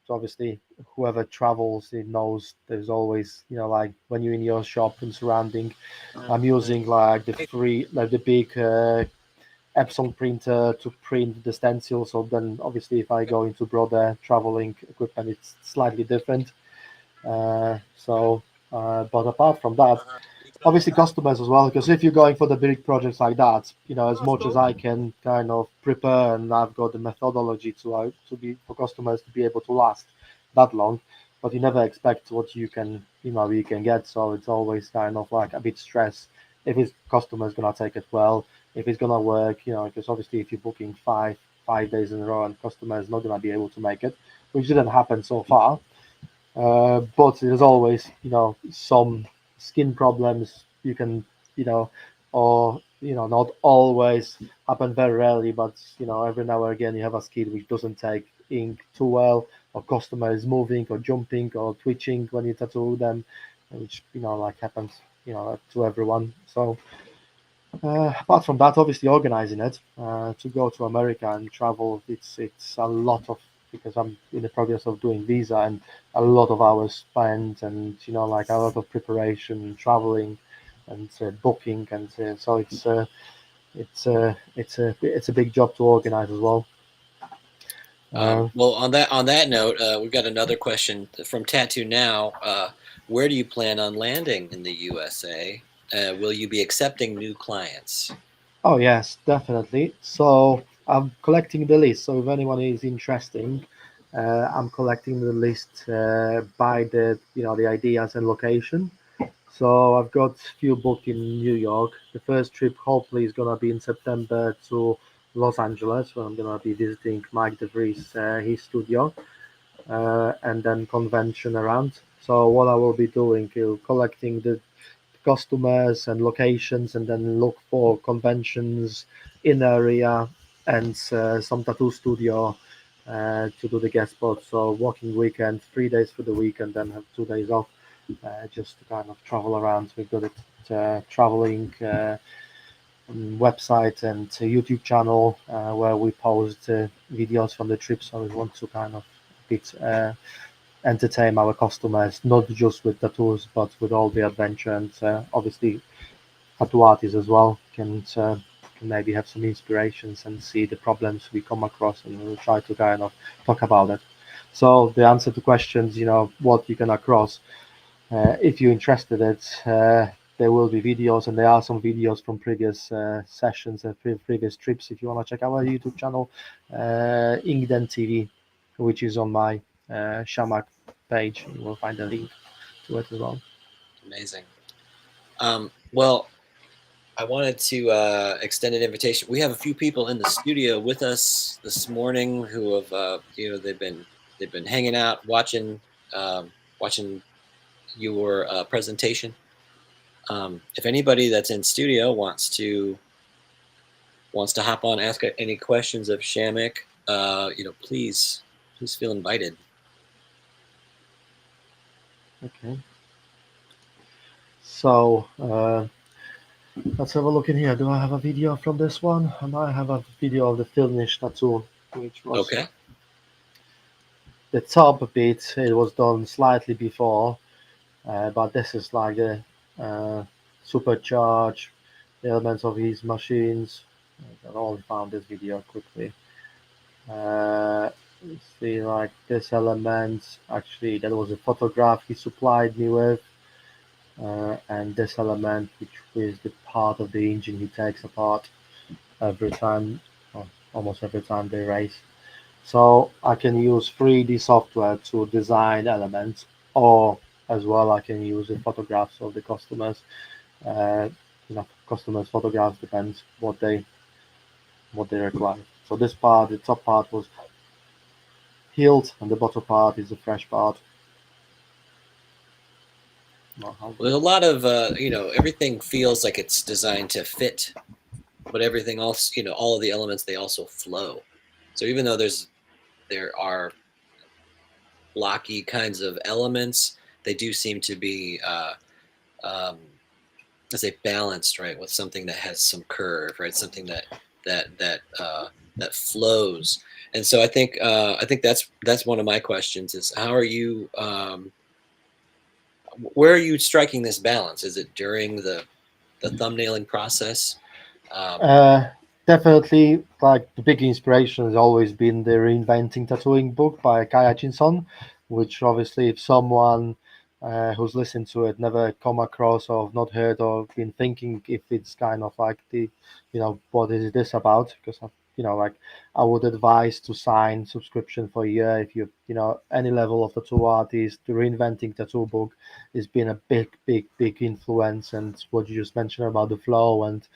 obviously whoever travels it knows there's always like when you're in your shop and surrounding. I'm using like the big Epson printer to print the stencil. So then obviously if I go into broader traveling equipment, it's slightly different. But apart from that, obviously customers as well, because if you're going for the big projects like that, as much as I can kind of prepare and I've got the methodology to be for customers to be able to last that long, but you never expect what you can get. So it's always kind of like a bit stress if his customer's gonna take it well, if it's gonna work, because obviously if you're booking five days in a row and customer is not gonna be able to make it, which didn't happen so far, but there's always, some skin problems you can, or not always happen very rarely, but every now and again you have a skid which doesn't take ink too well, or customer is moving or jumping or twitching when you tattoo them, which like happens to everyone. So apart from that, obviously organizing it to go to America and travel, it's a lot of, because I'm in the progress of doing visa, and a lot of hours spent, and like a lot of preparation, traveling, and booking, and so it's a big job to organize as well. Well, on that note, we've got another question from Tattoo Now. Where do you plan on landing in the USA? Will you be accepting new clients? Oh yes, definitely. So I'm collecting the list. So if anyone is interesting, I'm collecting the list by the ideas and location. So I've got few booked in New York. The first trip hopefully is gonna be in September to Los Angeles, where I'm gonna be visiting Mike DeVries, his studio, and then convention around. So what I will be doing is collecting the customers and locations, and then look for conventions in area, and some tattoo studio to do the guest spot. So working weekend, 3 days for the week, and then have 2 days off, just to kind of travel around. We've got a traveling website and a YouTube channel where we post videos from the trip. So we want to kind of bit entertain our customers, not just with tattoos, but with all the adventure, and obviously tattoo artists as well can maybe have some inspirations and see the problems we come across, and we'll try to kind of talk about it. So the answer to questions, what you can across, if you're interested in it, there will be videos, and there are some videos from previous sessions and previous trips. If you want to check our YouTube channel, Inkden TV, which is on my Shamak page, you will find a link to it as well. Amazing. Well, I wanted to extend an invitation. We have a few people in the studio with us this morning who have, they've been hanging out, watching your presentation. If anybody that's in studio wants to hop on, ask any questions of Shamik, please feel invited. Okay. So let's have a look in here. Do I have a video from this one? And I have a video of the finished tattoo, which was Okay. the top bit. It was done slightly before, but this is like the supercharge the elements of his machines. I only found this video quickly. Let's see, like this element, actually, that was a photograph he supplied me with, and this element, which is the part of the engine he takes apart every time, or almost every time they race. So I can use 3D software to design elements, or as well I can use the photographs of the customers. Uh, customers' photographs depends what they require. So this part, the top part was healed, and the bottom part is a fresh part. Well, there's a lot of everything feels like it's designed to fit, but everything else, all of the elements, they also flow. So even though there are blocky kinds of elements, they do seem to be um, let's say balanced, right, with something that has some curve, right, something that flows. And so I think that's one of my questions is how are you where are you striking this balance? Is it during the thumbnailing process? Um, Uh, Definitely, like the big inspiration has always been the Reinventing Tattooing book by Kaya Chinson, which obviously, if someone who's listened to it never come across or not heard or been thinking if it's kind of like what is this about? Because like I would advise to sign subscription for a year if any level of tattoo artist. The Reinventing Tattoo book has been a big influence, and what you just mentioned about the flow, and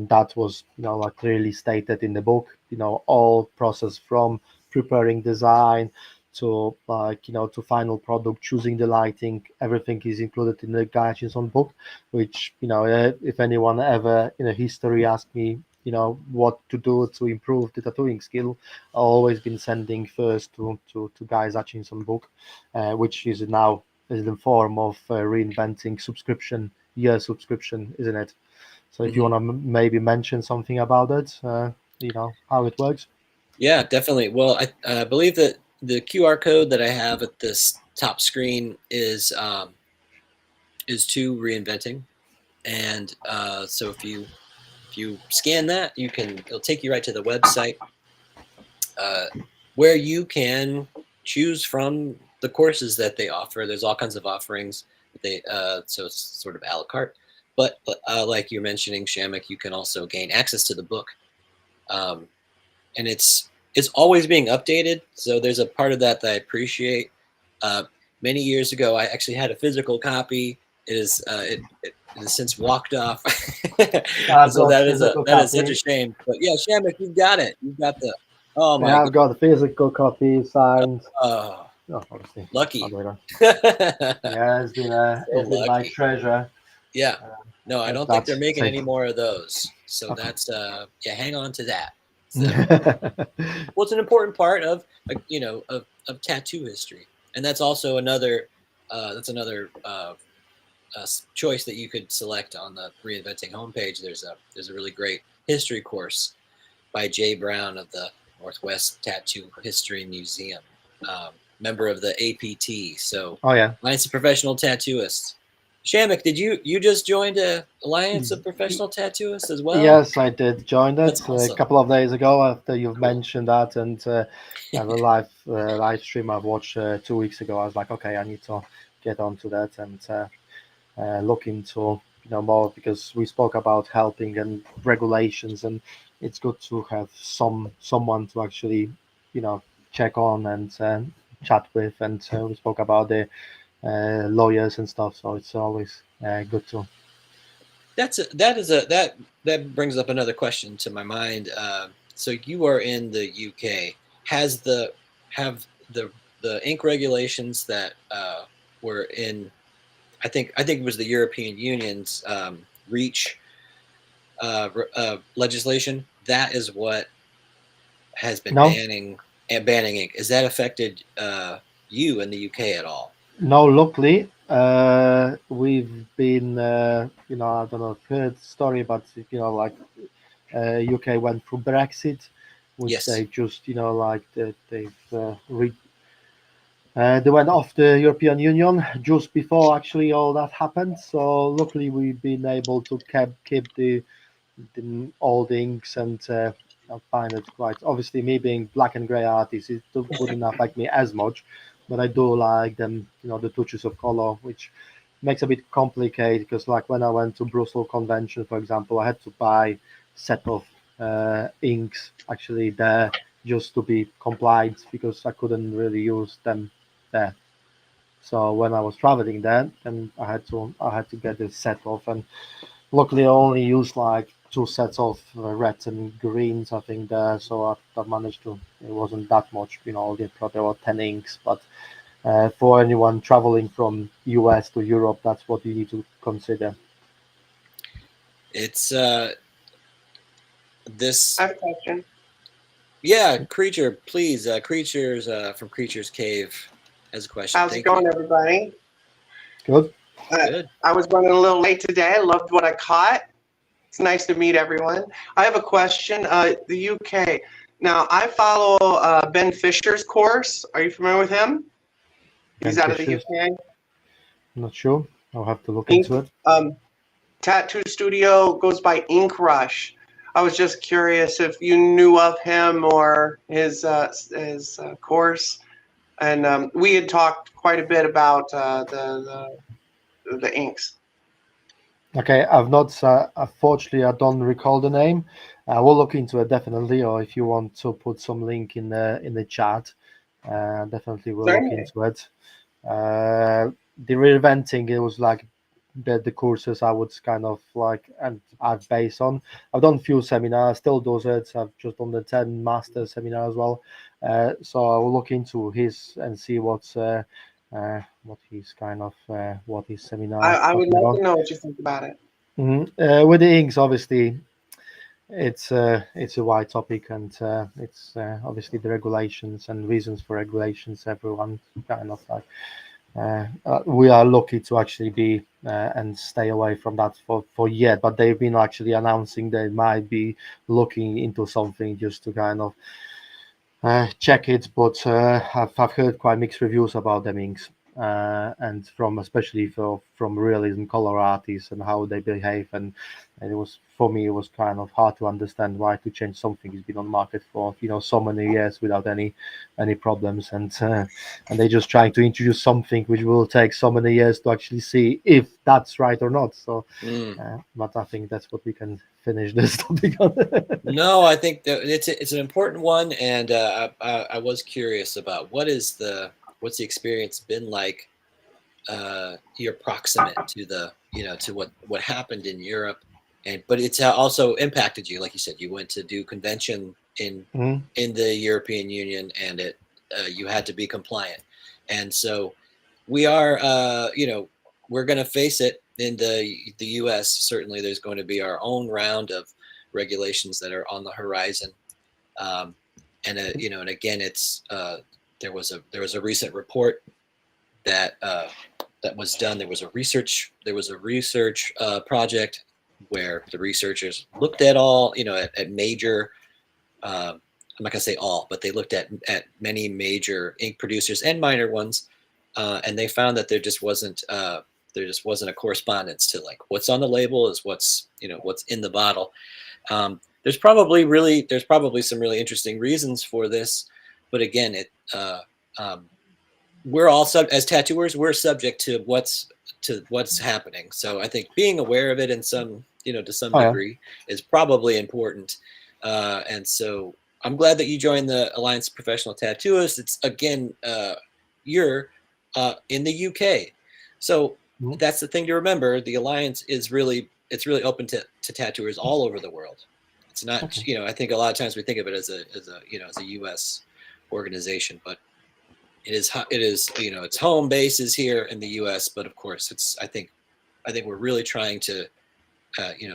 that was like clearly stated in the book, all process from preparing design to like to final product, choosing the lighting, everything is included in the Guy Hutchinson book. Which if anyone ever in a history asked me what to do to improve the tattooing skill, I've always been sending first to Guy Hutchinson book, which is now is the form of reinventing subscription, isn't it? So if you Hmm. want to maybe mention something about it, how it works. Yeah, definitely. Well, I believe that the QR code that I have at this top screen is to reinventing, and so if you scan that, it'll take you right to the website uh, where you can choose from the courses that they offer. There's all kinds of offerings. So it's sort of a la carte. But like you're mentioning, Shamik, you can also gain access to the book, um, and it's always being updated. So there's a part of that that I appreciate. Uh, Many years ago, I actually had a physical copy. It has since walked off, I've so got physical that is such a copy. shame. But yeah, Shamik, you've got it. You've got the. Oh my Yeah, god. I've got the physical copy signed. Oh, Oh, obviously, how lucky. do I know? So Yeah, it's been my lucky. treasure. Yeah. Uh, No, I don't think they're that's making safe. any more of those. So Okay. that's yeah, hang on to that. So well, it's an important part of of tattoo history, and that's another choice that you could select on the Reinventing homepage. There's a really great history course by Jay Brown of the Northwest Tattoo History Museum, member of the APT. So Oh yeah. Alliance of Professional Tattooists. Shamik, did you just joined a Alliance of Professional Tattooists as well? Yes, I did join That's it a awesome. couple of days ago after you've Cool. mentioned that, and I have a live stream I've watched 2 weeks ago. I was like, okay, I need to get onto that and look into more, because we spoke about helping and regulations, and it's good to have someone to actually you know check on and chat with, and we spoke about the lawyers and stuff, so it's always good to. That brings up another question to my mind. So you are in the UK. Has the have the ink regulations that were in I think it was the European Union's REACH legislation. That is what has been No, banning ink. Has that affected you in the UK at all? no, luckily we've been I don't know if you've heard the story, but like UK went through Brexit, which Yes. they just they went off the European Union just before actually all that happened. So luckily we've been able to keep the old inks, and I find it quite, obviously, me being black and grey artist, wouldn't affect me as much, but I do like them, the touches of color, which makes it a bit complicated, because like when I went to Brussels Convention, for example, I had to buy set of inks actually there just to be compliant, because I couldn't really use them there. So when I was traveling there, then I had to get this set off, and luckily, I only used like two sets of reds and greens, I think, there. So I managed to. It wasn't that much, there were 10 inks. But for anyone traveling from US to Europe, that's what you need to consider. It's this I have a question. yeah, creature, please. Creatures from Creature's Cave has a question. How's it Thank you. going, everybody? Good. Uh, Good. I was running a little late today. I loved what I caught. It's nice to meet everyone. I have a question. The UK. Now, I follow Ben Fisher's course. Are you familiar with him? Ben He's out of the Fisher's. UK. Not sure. I'll have to look Ink into it. Tattoo Studio goes by Ink Rush. I was just curious if you knew of him or his course. And we had talked quite a bit about the inks. Okay, I've not. Unfortunately, I don't recall the name. We'll look into it definitely, or if you want to put some link in the chat, definitely we'll look Certainly. into it. The reinventing, it was like the courses I would kind of like, and I've based on. I've done few seminars, still does it. I've just done the 10 master seminar as well. So I will look into his and see what he's what his seminar I would talking love about. to know what you think about it. With the inks, obviously, it's a wide topic, and it's obviously the regulations and reasons for regulations. Everyone kind of like we are lucky to actually be and stay away from that for yet, but they've been actually announcing they might be looking into something just to kind of check it. But I've heard quite mixed reviews about them inks, and from especially from realism color artists and how they behave, and it was for me it was kind of hard to understand why to change something that's been on the market for so many years without any problems, and they're just trying to introduce something which will take so many years to actually see if that's right or not. So Mm. but I think that's what we can finish this topic on. No, I think that it's an important one, and I was curious about what's the experience been like. You're proximate to the to what happened in Europe, and but it's also impacted you. Like you said, you went to do convention Mhm. in the European Union, and it you had to be compliant, and so we are we're going to face it in the U.S. Certainly, there's going to be our own round of regulations that are on the horizon, um, and and again, it's there was a recent report that that was done. There was a research project where the researchers looked at all at major. I'm not gonna say all, but they looked at many major ink producers and minor ones, and they found that there just wasn't a correspondence to like what's on the label is what's in the bottle. There's probably some really interesting reasons for this, but again, um, we're all as tattooers, we're subject to what's happening. So I think being aware of it in some to some Oh yeah. degree is probably important. And so I'm glad that you joined the Alliance of Professional Tattooists. It's again, you're in the UK, so Mhm. that's the thing to remember. The Alliance is really open to tattooers all over the world. It's not, Okay. I think a lot of times we think of it as a US organization, but it is its home base is here in the US, but of course it's I think we're really trying to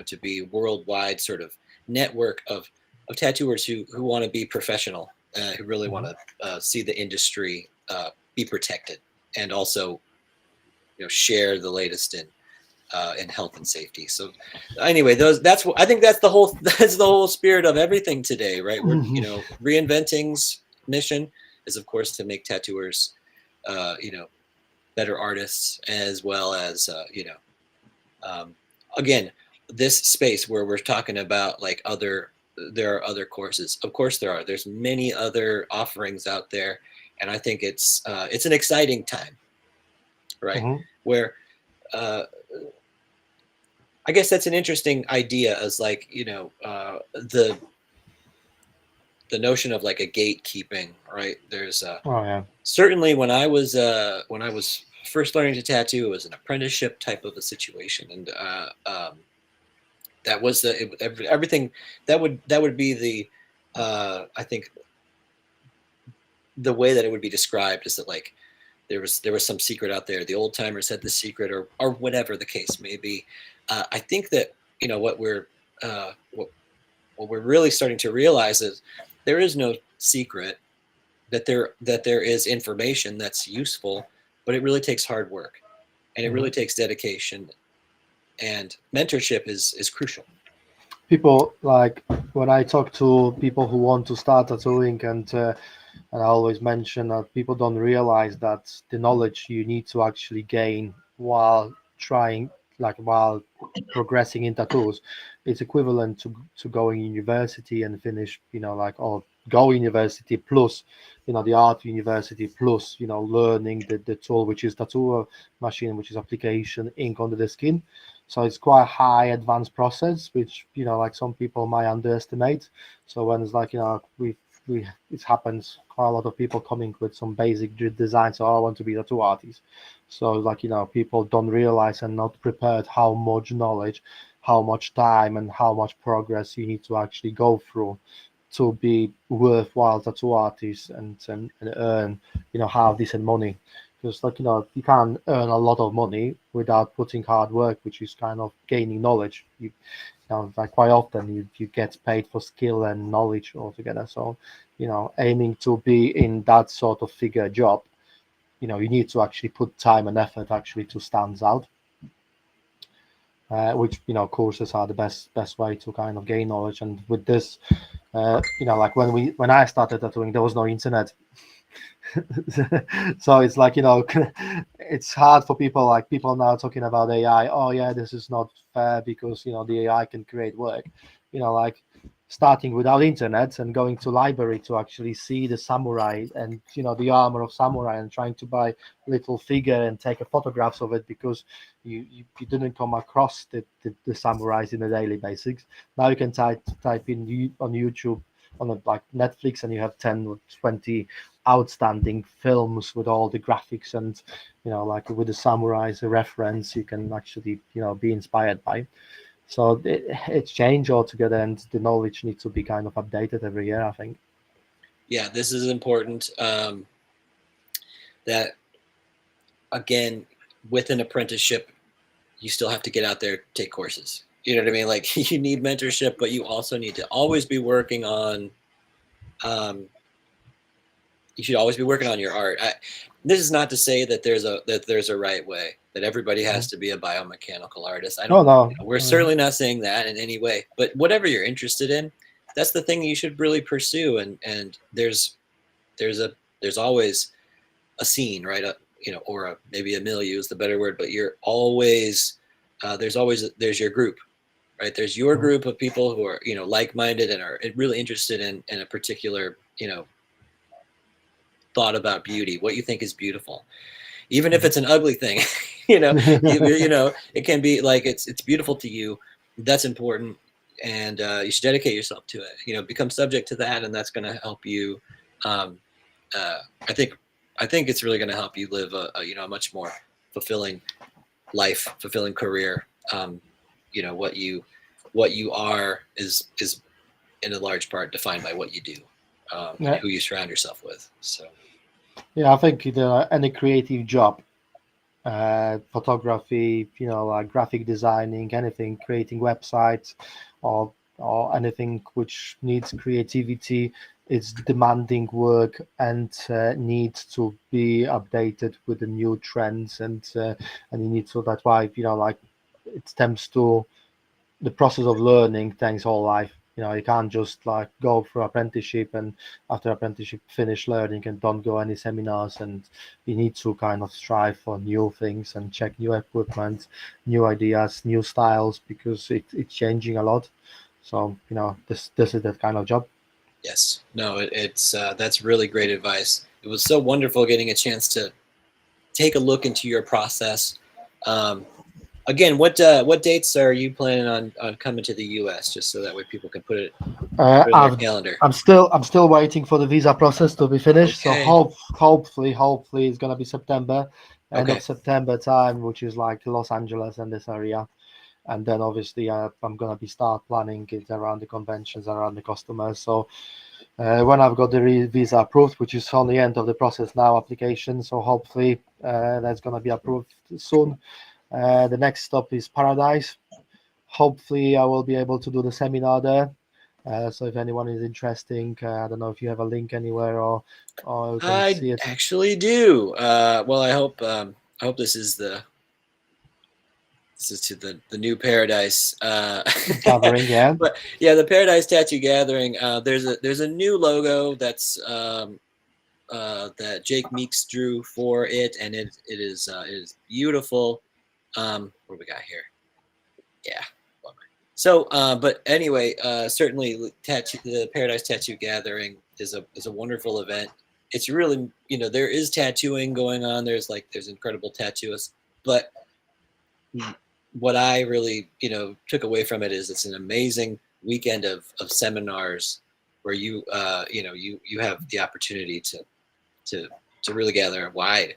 to be worldwide sort of network of tattooers who want to be professional, who really want Mhm. to see the industry be protected, and also share the latest in health and safety. So anyway, that's what I think that's the whole that's the whole spirit of everything today, right? We're Reinventing's mission is of course to make tattooers better artists, as well as um, again, this space where we're talking about like there are other courses. Of course there's many other offerings out there, and I think it's an exciting time, right? Mhm. Where uh, I guess that's an interesting idea, as like the notion of like a gatekeeping, right? There's Oh yeah. certainly when I was first learning to tattoo, it was an apprenticeship type of a situation, and that was everything that would be the I think the way that it would be described is that like there was some secret out there. The old timers had the secret, or whatever the case may be. I think that what uh, what what we're really starting to realize is there is no secret, that there is information that's useful, but it really takes hard work, and it really Mhm. takes dedication, and mentorship is crucial. People like when I talk to people who want to start tattooing, and I always mention that people don't realize that the knowledge you need to actually gain while trying, like while progressing in tattoos, is equivalent to going university and finish, like, or go university plus, the art university plus, learning the tool, which is tattoo machine, which is application ink under the skin. So it's quite a high advanced process, which, like some people might underestimate. So when it's like, we it happens quite a lot of people coming with some basic design, so I want to be a tattoo artist. So like, people don't realize and not prepared how much knowledge, how much time, and how much progress you need to actually go through to be worthwhile tattoo artists and earn, have decent money. Because like, you can't earn a lot of money without putting hard work, which is kind of gaining knowledge. Like quite often you get paid for skill and knowledge altogether. So, aiming to be in that sort of figure job, you need to actually put time and effort actually to stand out. Which courses are the best way to kind of gain knowledge. And with this, like when I started tattooing, there was no internet. So it's like, it's hard for people now talking about AI. Oh yeah, this is not fair because the AI can create work. Like starting without internet and going to library to actually see the samurai and the armor of samurai, and trying to buy little figure and take photographs of it because you didn't come across the samurais in a daily basis. Now you can type in on YouTube, on like Netflix, and you have 10 or 20 outstanding films with all the graphics, and like with the samurais, a reference you can actually be inspired by. So it's changed altogether, and the knowledge needs to be kind of updated every year, I think. Yeah, this is important. That again, with an apprenticeship, you still have to get out there, take courses. You know what I mean? Like you need mentorship, but you also need to always be working on. You should always be working on your art. This is not to say that there's a right way, that everybody has to be a biomechanical artist. I don't. No. We're certainly not saying that in any way. But whatever you're interested in, that's the thing you should really pursue. And there's always a scene, right? Or maybe a milieu is the better word. But you're always there's your group, right? There's your group of people who are like-minded and are really interested in a particular thought about beauty, what you think is beautiful, even if it's an ugly thing. It can be like it's beautiful to you. That's important, and you should dedicate yourself to it. Become subject to that, and that's going to help you. I think it's really going to help you live a much more fulfilling life, fulfilling career. What you are is in a large part defined by what you do, and who you surround yourself with. So. Yeah, I think any creative job, photography, like graphic designing, anything, creating websites, or anything which needs creativity, it's demanding work and needs to be updated with the new trends, and you need to. That's why like it tends to the process of learning takes whole life. You can't just like go through apprenticeship and after apprenticeship finish learning and don't go any seminars, and you need to kind of strive for new things and check new equipment, new ideas, new styles, because it's changing a lot. So this is that kind of job. Yes, no, it's that's really great advice. It was so wonderful getting a chance to take a look into your process. Again, what dates are you planning on coming to the U.S. just so that way people can put it in their calendar? I'm still waiting for the visa process to be finished. Okay. So hopefully it's gonna be September, end of September time, which is like Los Angeles and this area. And then obviously I'm gonna be start planning it around the conventions, around the customers. So when I've got the visa approved, which is on the end of the process now, application. So hopefully that's gonna be approved soon. The next stop is Paradise. Hopefully I will be able to do the seminar there. So if anyone is interested, I don't know if you have a link anywhere or you can see it. I actually do. Well, I hope this is to the new Paradise Gathering, yeah. But yeah, the Paradise Tattoo Gathering. There's a new logo that's that Jake Meeks drew for it, and it is beautiful. What do we got here? Yeah. So, but anyway, certainly the Paradise Tattoo Gathering is a wonderful event. It's really, there is tattooing going on. There's incredible tattooists, but what I really, took away from it is it's an amazing weekend of seminars where you have the opportunity to really gather a wide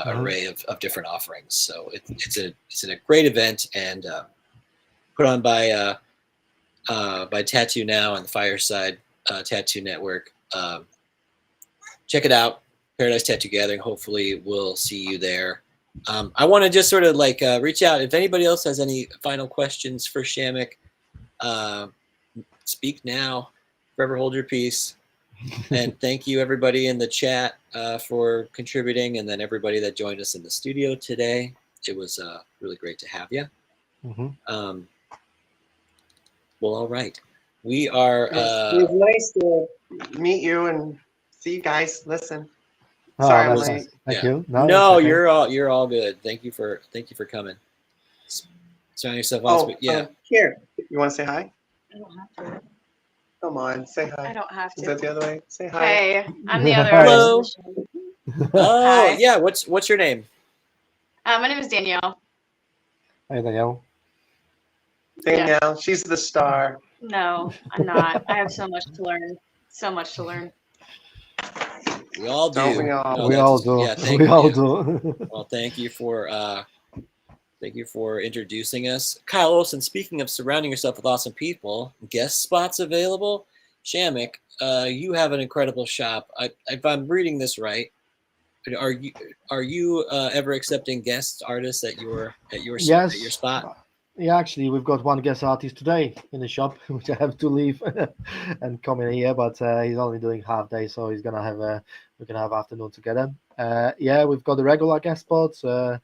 array of different offerings. So it's a great event, and put on by Tattoo Now and the Fireside Tattoo Network. Check it out, Paradise Tattoo Gathering. Hopefully, we'll see you there. I want to just sort of like reach out. If anybody else has any final questions for Shamik, speak now. Forever hold your peace. And thank you, everybody in the chat, for contributing, and then everybody that joined us in the studio today. It was really great to have you. Mm-hmm. Well, all right. We are. It was nice to meet you and see you guys. Listen. Oh, Sorry, I'm that's late. nice. Thank Yeah. you. No, that's okay. you're all good. Thank you for coming. Surround yourself on. Yeah. Here. You want to say hi? I don't have to. Come on, say hi. I don't have Is to. that the other way? Say hi. Hey, I'm the other Hello. artist in the show. Oh, Hi. yeah. What's your name? My name is Danielle. Hey, Danielle. Danielle, she's the star. No, I'm not. I have so much to learn. So much to learn. We all do. Don't we all? No, We all do. Yeah, thank We all you. do. Well, thank you for introducing us. Kyle Olson, speaking of surrounding yourself with awesome people, guest spots available. Shamik, you have an incredible shop. If I'm reading this right, are you ever accepting guest artists at your Yes. at your spot? Yeah, actually, we've got one guest artist today in the shop, which I have to leave and come in here, but he's only doing half day, so he's gonna have we're gonna have afternoon together. Yeah, we've got the regular guest spots, quite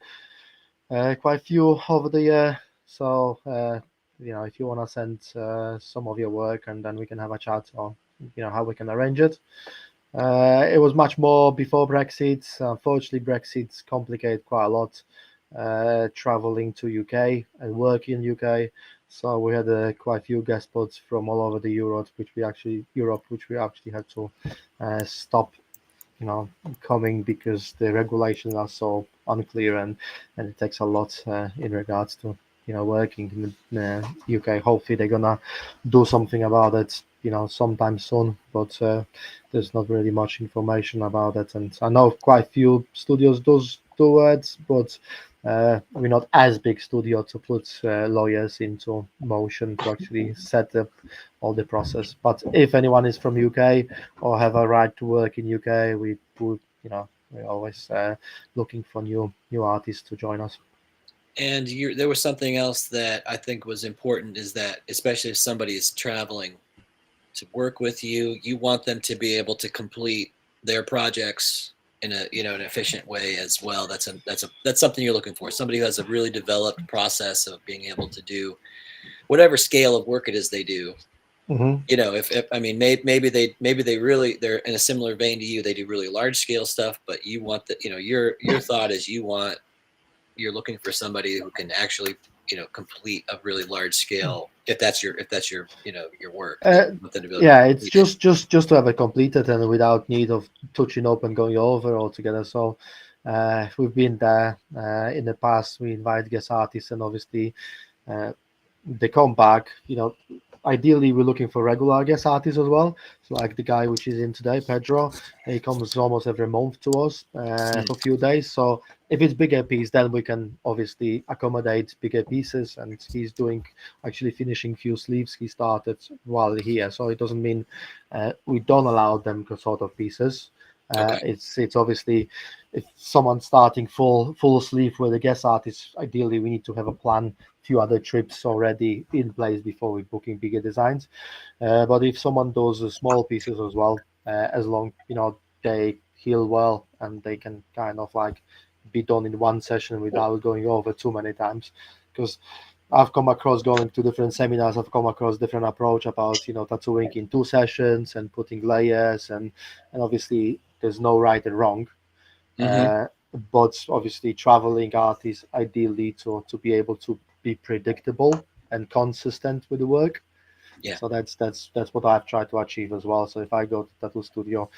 a few over the year. So if you wanna send some of your work, and then we can have a chat on how we can arrange it. It was much more before Brexit. Unfortunately, Brexit's complicated quite a lot. Traveling to UK and working in UK, so we had quite a few guest spots from all over the Europe, which we actually had to stop, coming because the regulations are so unclear, and it takes a lot in regards to working in the UK. Hopefully, they're gonna do something about it, sometime soon, but there's not really much information about it, and I know quite a few studios do it, but we're not as big studio to put lawyers into motion to actually set up all the process. But if anyone is from UK or have a right to work in UK, we would, we're always looking for new artists to join us. And there was something else that I think was important, is that especially if somebody is traveling to work with you, you want them to be able to complete their projects in an efficient way as well. That's something you're looking for. Somebody who has a really developed process of being able to do whatever scale of work it is they do. Mm-hmm. If I mean, maybe they're in a similar vein to you. They do really large scale stuff, but you want your thought is you're looking for somebody who can actually complete a really large scale, if that's your your work. Yeah, it's just to have it completed and without need of touching up and going over altogether. So we've been there in the past. We invite guest artists, and obviously they come back. Ideally we're looking for regular guest artists as well. So like the guy which is in today, Pedro, he comes almost every month to us for a few days. So if it's bigger piece, then we can obviously accommodate bigger pieces, and he's doing actually finishing few sleeves he started while here. So it doesn't mean we don't allow them sort of pieces. Okay. It's obviously, if someone's starting full sleeve with a guest artist, ideally we need to have a plan, few other trips already in place before we booking bigger designs. But if someone does small pieces as well, as long they heal well and they can kind of like be done in one session without going over too many times, because I've come across going to different seminars. I've come across different approach about tattooing in 2 sessions and putting layers, and obviously there's no right and wrong. Mm-hmm. But obviously traveling artists ideally to be able to be predictable and consistent with the work. Yeah. So that's what I've tried to achieve as well. So if I go to tattoo studio,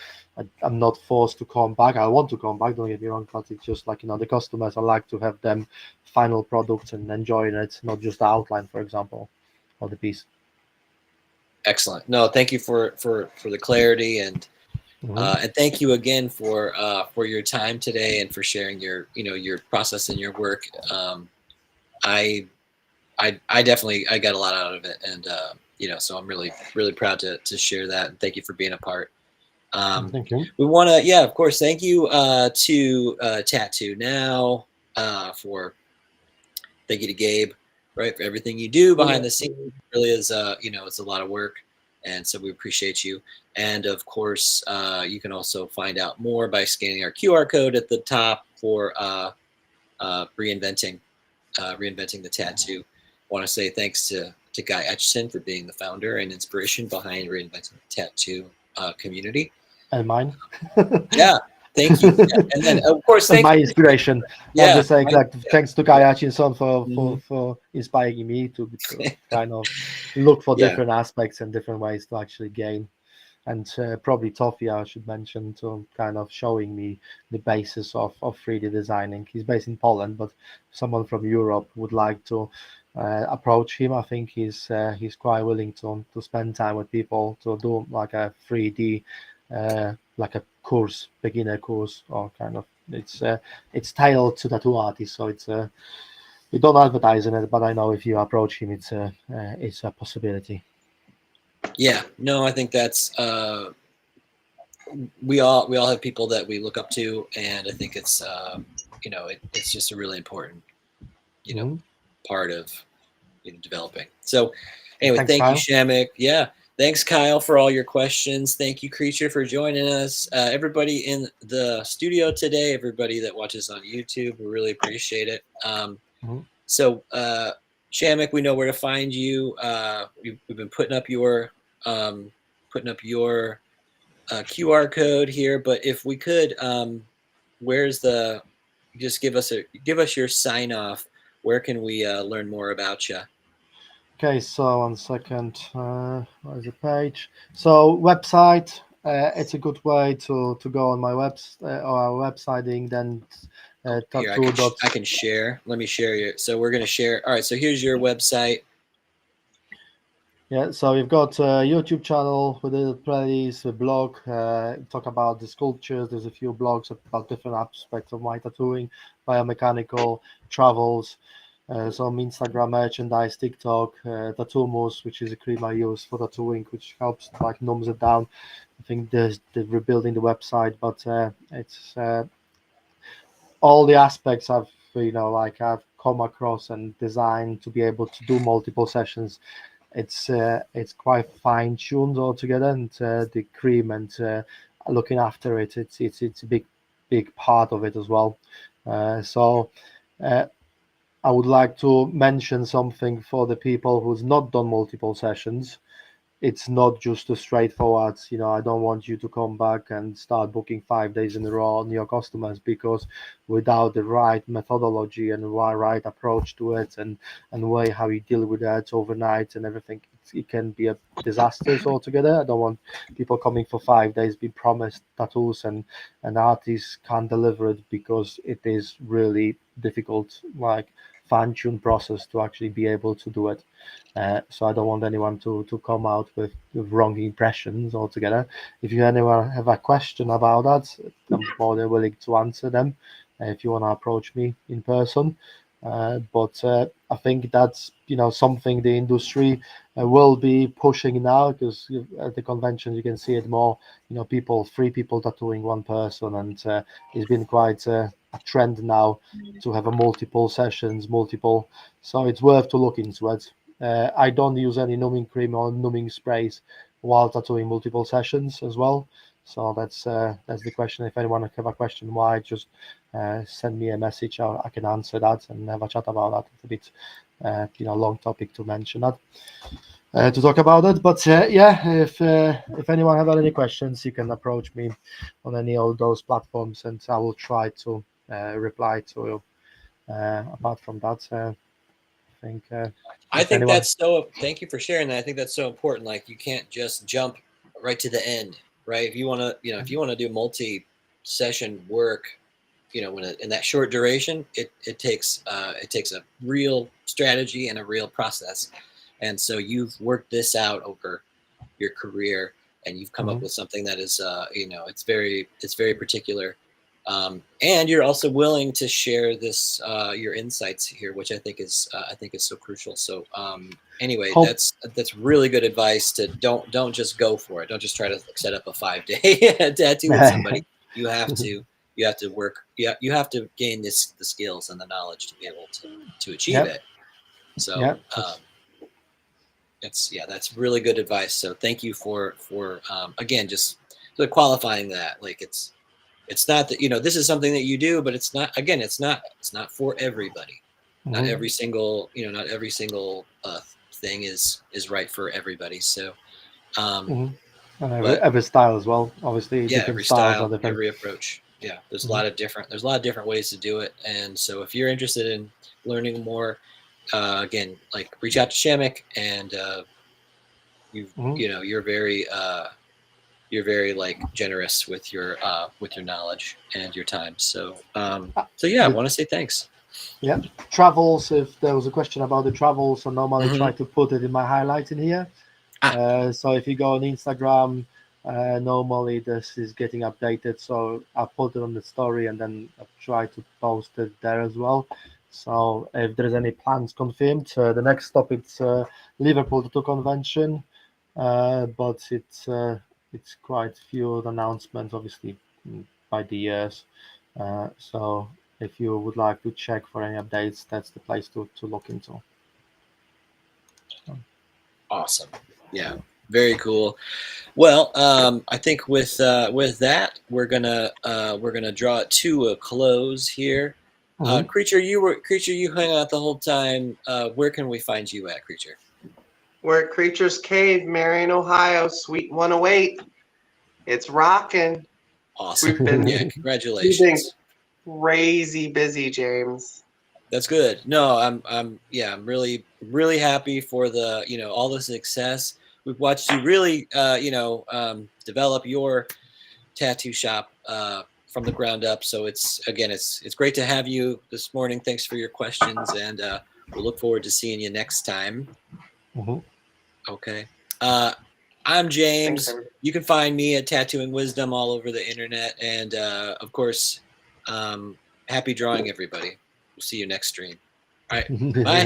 I'm not forced to come back. I want to come back, don't get me wrong, but it's just like the customers, I like to have them final products and enjoying it, not just the outline, for example, of the piece. Excellent. No, thank you for the clarity, and and thank you again for your time today and for sharing your your process and your work. I definitely got a lot out of it, and So I'm really, really proud to share that. And thank you for being a part. Thank you. We want to, of course, thank you to Tattoo Now thank you to Gabe, right, for everything you do behind the scenes. It really is, it's a lot of work. And so we appreciate you. And of course, you can also find out more by scanning our QR code at the top for reinventing the tattoo. I want to say thanks to Guy Etchison for being the founder and inspiration behind Reinventing the Tattoo community. And mine. Yeah, thank you. Yeah. And then, of course, And thank my you. inspiration. Yeah, I'm just saying that thanks to Guy Atchison Mhm. for inspiring me to kind of look for Yeah. different aspects and different ways to actually gain. And probably Toffee, I should mention, to kind of showing me the basis of 3D designing. He's based in Poland, but someone from Europe would like to approach him. I think he's quite willing to spend time with people to do like a 3D, like a course, beginner course, or kind of it's tailored to tattoo artists. So it's we don't advertise on it, but I know if you approach him, it's a possibility. Yeah, no, I think that's we all have people that we look up to, and I think it's it's just a really important Mhm. part of developing. So anyway, Thanks, thank you, Kyle. Shamik. Yeah, thanks, Kyle, for all your questions. Thank you, Creature, for joining us. Everybody in the studio today, everybody that watches on YouTube, we really appreciate it. Mhm. So Shamik, we know where to find you. We've been putting up your QR code here, but if we could, where's the? Just give us your sign off. Where can we learn more about you? Okay, so 1 second. Where's the page? So website. It's a good way to go on my or our website. Then Here, tattoo dot. I can share. Let me share you. So we're gonna share. All right. So here's your website. Yeah, so we've got a YouTube channel with a playlist, a blog, talk about the sculptures. There's a few blogs about different aspects of my tattooing, biomechanical, travels, some Instagram merchandise, TikTok, Tattoomus, which is a cream I use for tattooing, which helps like numbs it down. I think they're rebuilding the website, but it's all the aspects I've come across and designed to be able to do multiple sessions. It's quite fine tuned altogether, and the cream and looking after it, it's a big part of it as well. So I would like to mention something for the people who's not done multiple sessions. It's not just a straightforward, I don't want you to come back and start booking 5 days in a row on your customers, because without the right methodology and right approach to it, and way how you deal with that overnight and everything, it can be a disaster altogether. I don't want people coming for 5 days, be promised tattoos, and artists can't deliver it because it is really difficult, like fine-tune process to actually be able to do it. So I don't want anyone to come out with wrong impressions altogether. If you anyone have a question about that, I'm more than willing to answer them if you want to approach me in person. But I think that's something the industry will be pushing now, because at the convention you can see it more. Three people tattooing one person, and it's been quite a trend now to have a multiple sessions, multiple. So it's worth to look into it. I don't use any numbing cream or numbing sprays while tattooing multiple sessions as well. So that's the question. If anyone have a question why, just send me a message. I can answer that and have a chat about that. It's a bit long topic to mention that. To talk about it, but if anyone have any questions, you can approach me on any of those platforms, and I will try to reply to you. Apart from that, I if think anyone. that's so. Thank you for sharing that. I think that's so important. Like, you can't just jump right to the end, right? If you want to, if you want to do multi-session work, in that short duration, it takes a real strategy and a real process. And so you've worked this out over your career, and you've come up with something that is, it's very particular. And you're also willing to share this your insights here, which I think is so crucial. So anyway, Hope- that's really good advice. To don't just go for it. Don't just try to set up a 5-day tattoo with somebody. You have to work. You have to gain the skills and the knowledge to be able to achieve Yep. it. So Yeah, that's really good advice. So thank you for again just qualifying that. Like it's not that this is something that you do, but it's not for everybody. Not every single thing is right for everybody. So and but every style as well. Obviously, yeah, different every styles are style, different. every approach. Yeah, there's a lot of different ways to do it. And so if you're interested in learning more, again, like reach out to Shamik, and you're very like generous with your knowledge and your time. So yeah, I want to say thanks. Yeah, travels. If there was a question about the travels, I normally try to put it in my highlight in here. So if you go on Instagram, normally this is getting updated. So I put it on the story, and then I try to post it there as well. So if there's any plans confirmed, the next stop it's Liverpool Tattoo Convention, but it's quite few announcements, obviously, by the years. So if you would like to check for any updates, that's the place to look into. Awesome. Yeah, very cool. Well, I think with that, we're gonna draw it to a close here. Creature, you hung out the whole time. Where can we find you at, Creature? We're at Creature's Cave, Marion, Ohio, Suite 108. It's rocking. Awesome. We've been Congratulations. Crazy busy, James. That's good. No, I'm really really happy for the all the success. We've watched you really develop your tattoo shop from the ground up. So it's great to have you this morning. Thanks for your questions, and we'll look forward to seeing you next time. Okay. I'm James. Thanks, you can find me at Tattooing Wisdom all over the internet, and of course, happy drawing, everybody. We'll see you next stream. All right. Bye.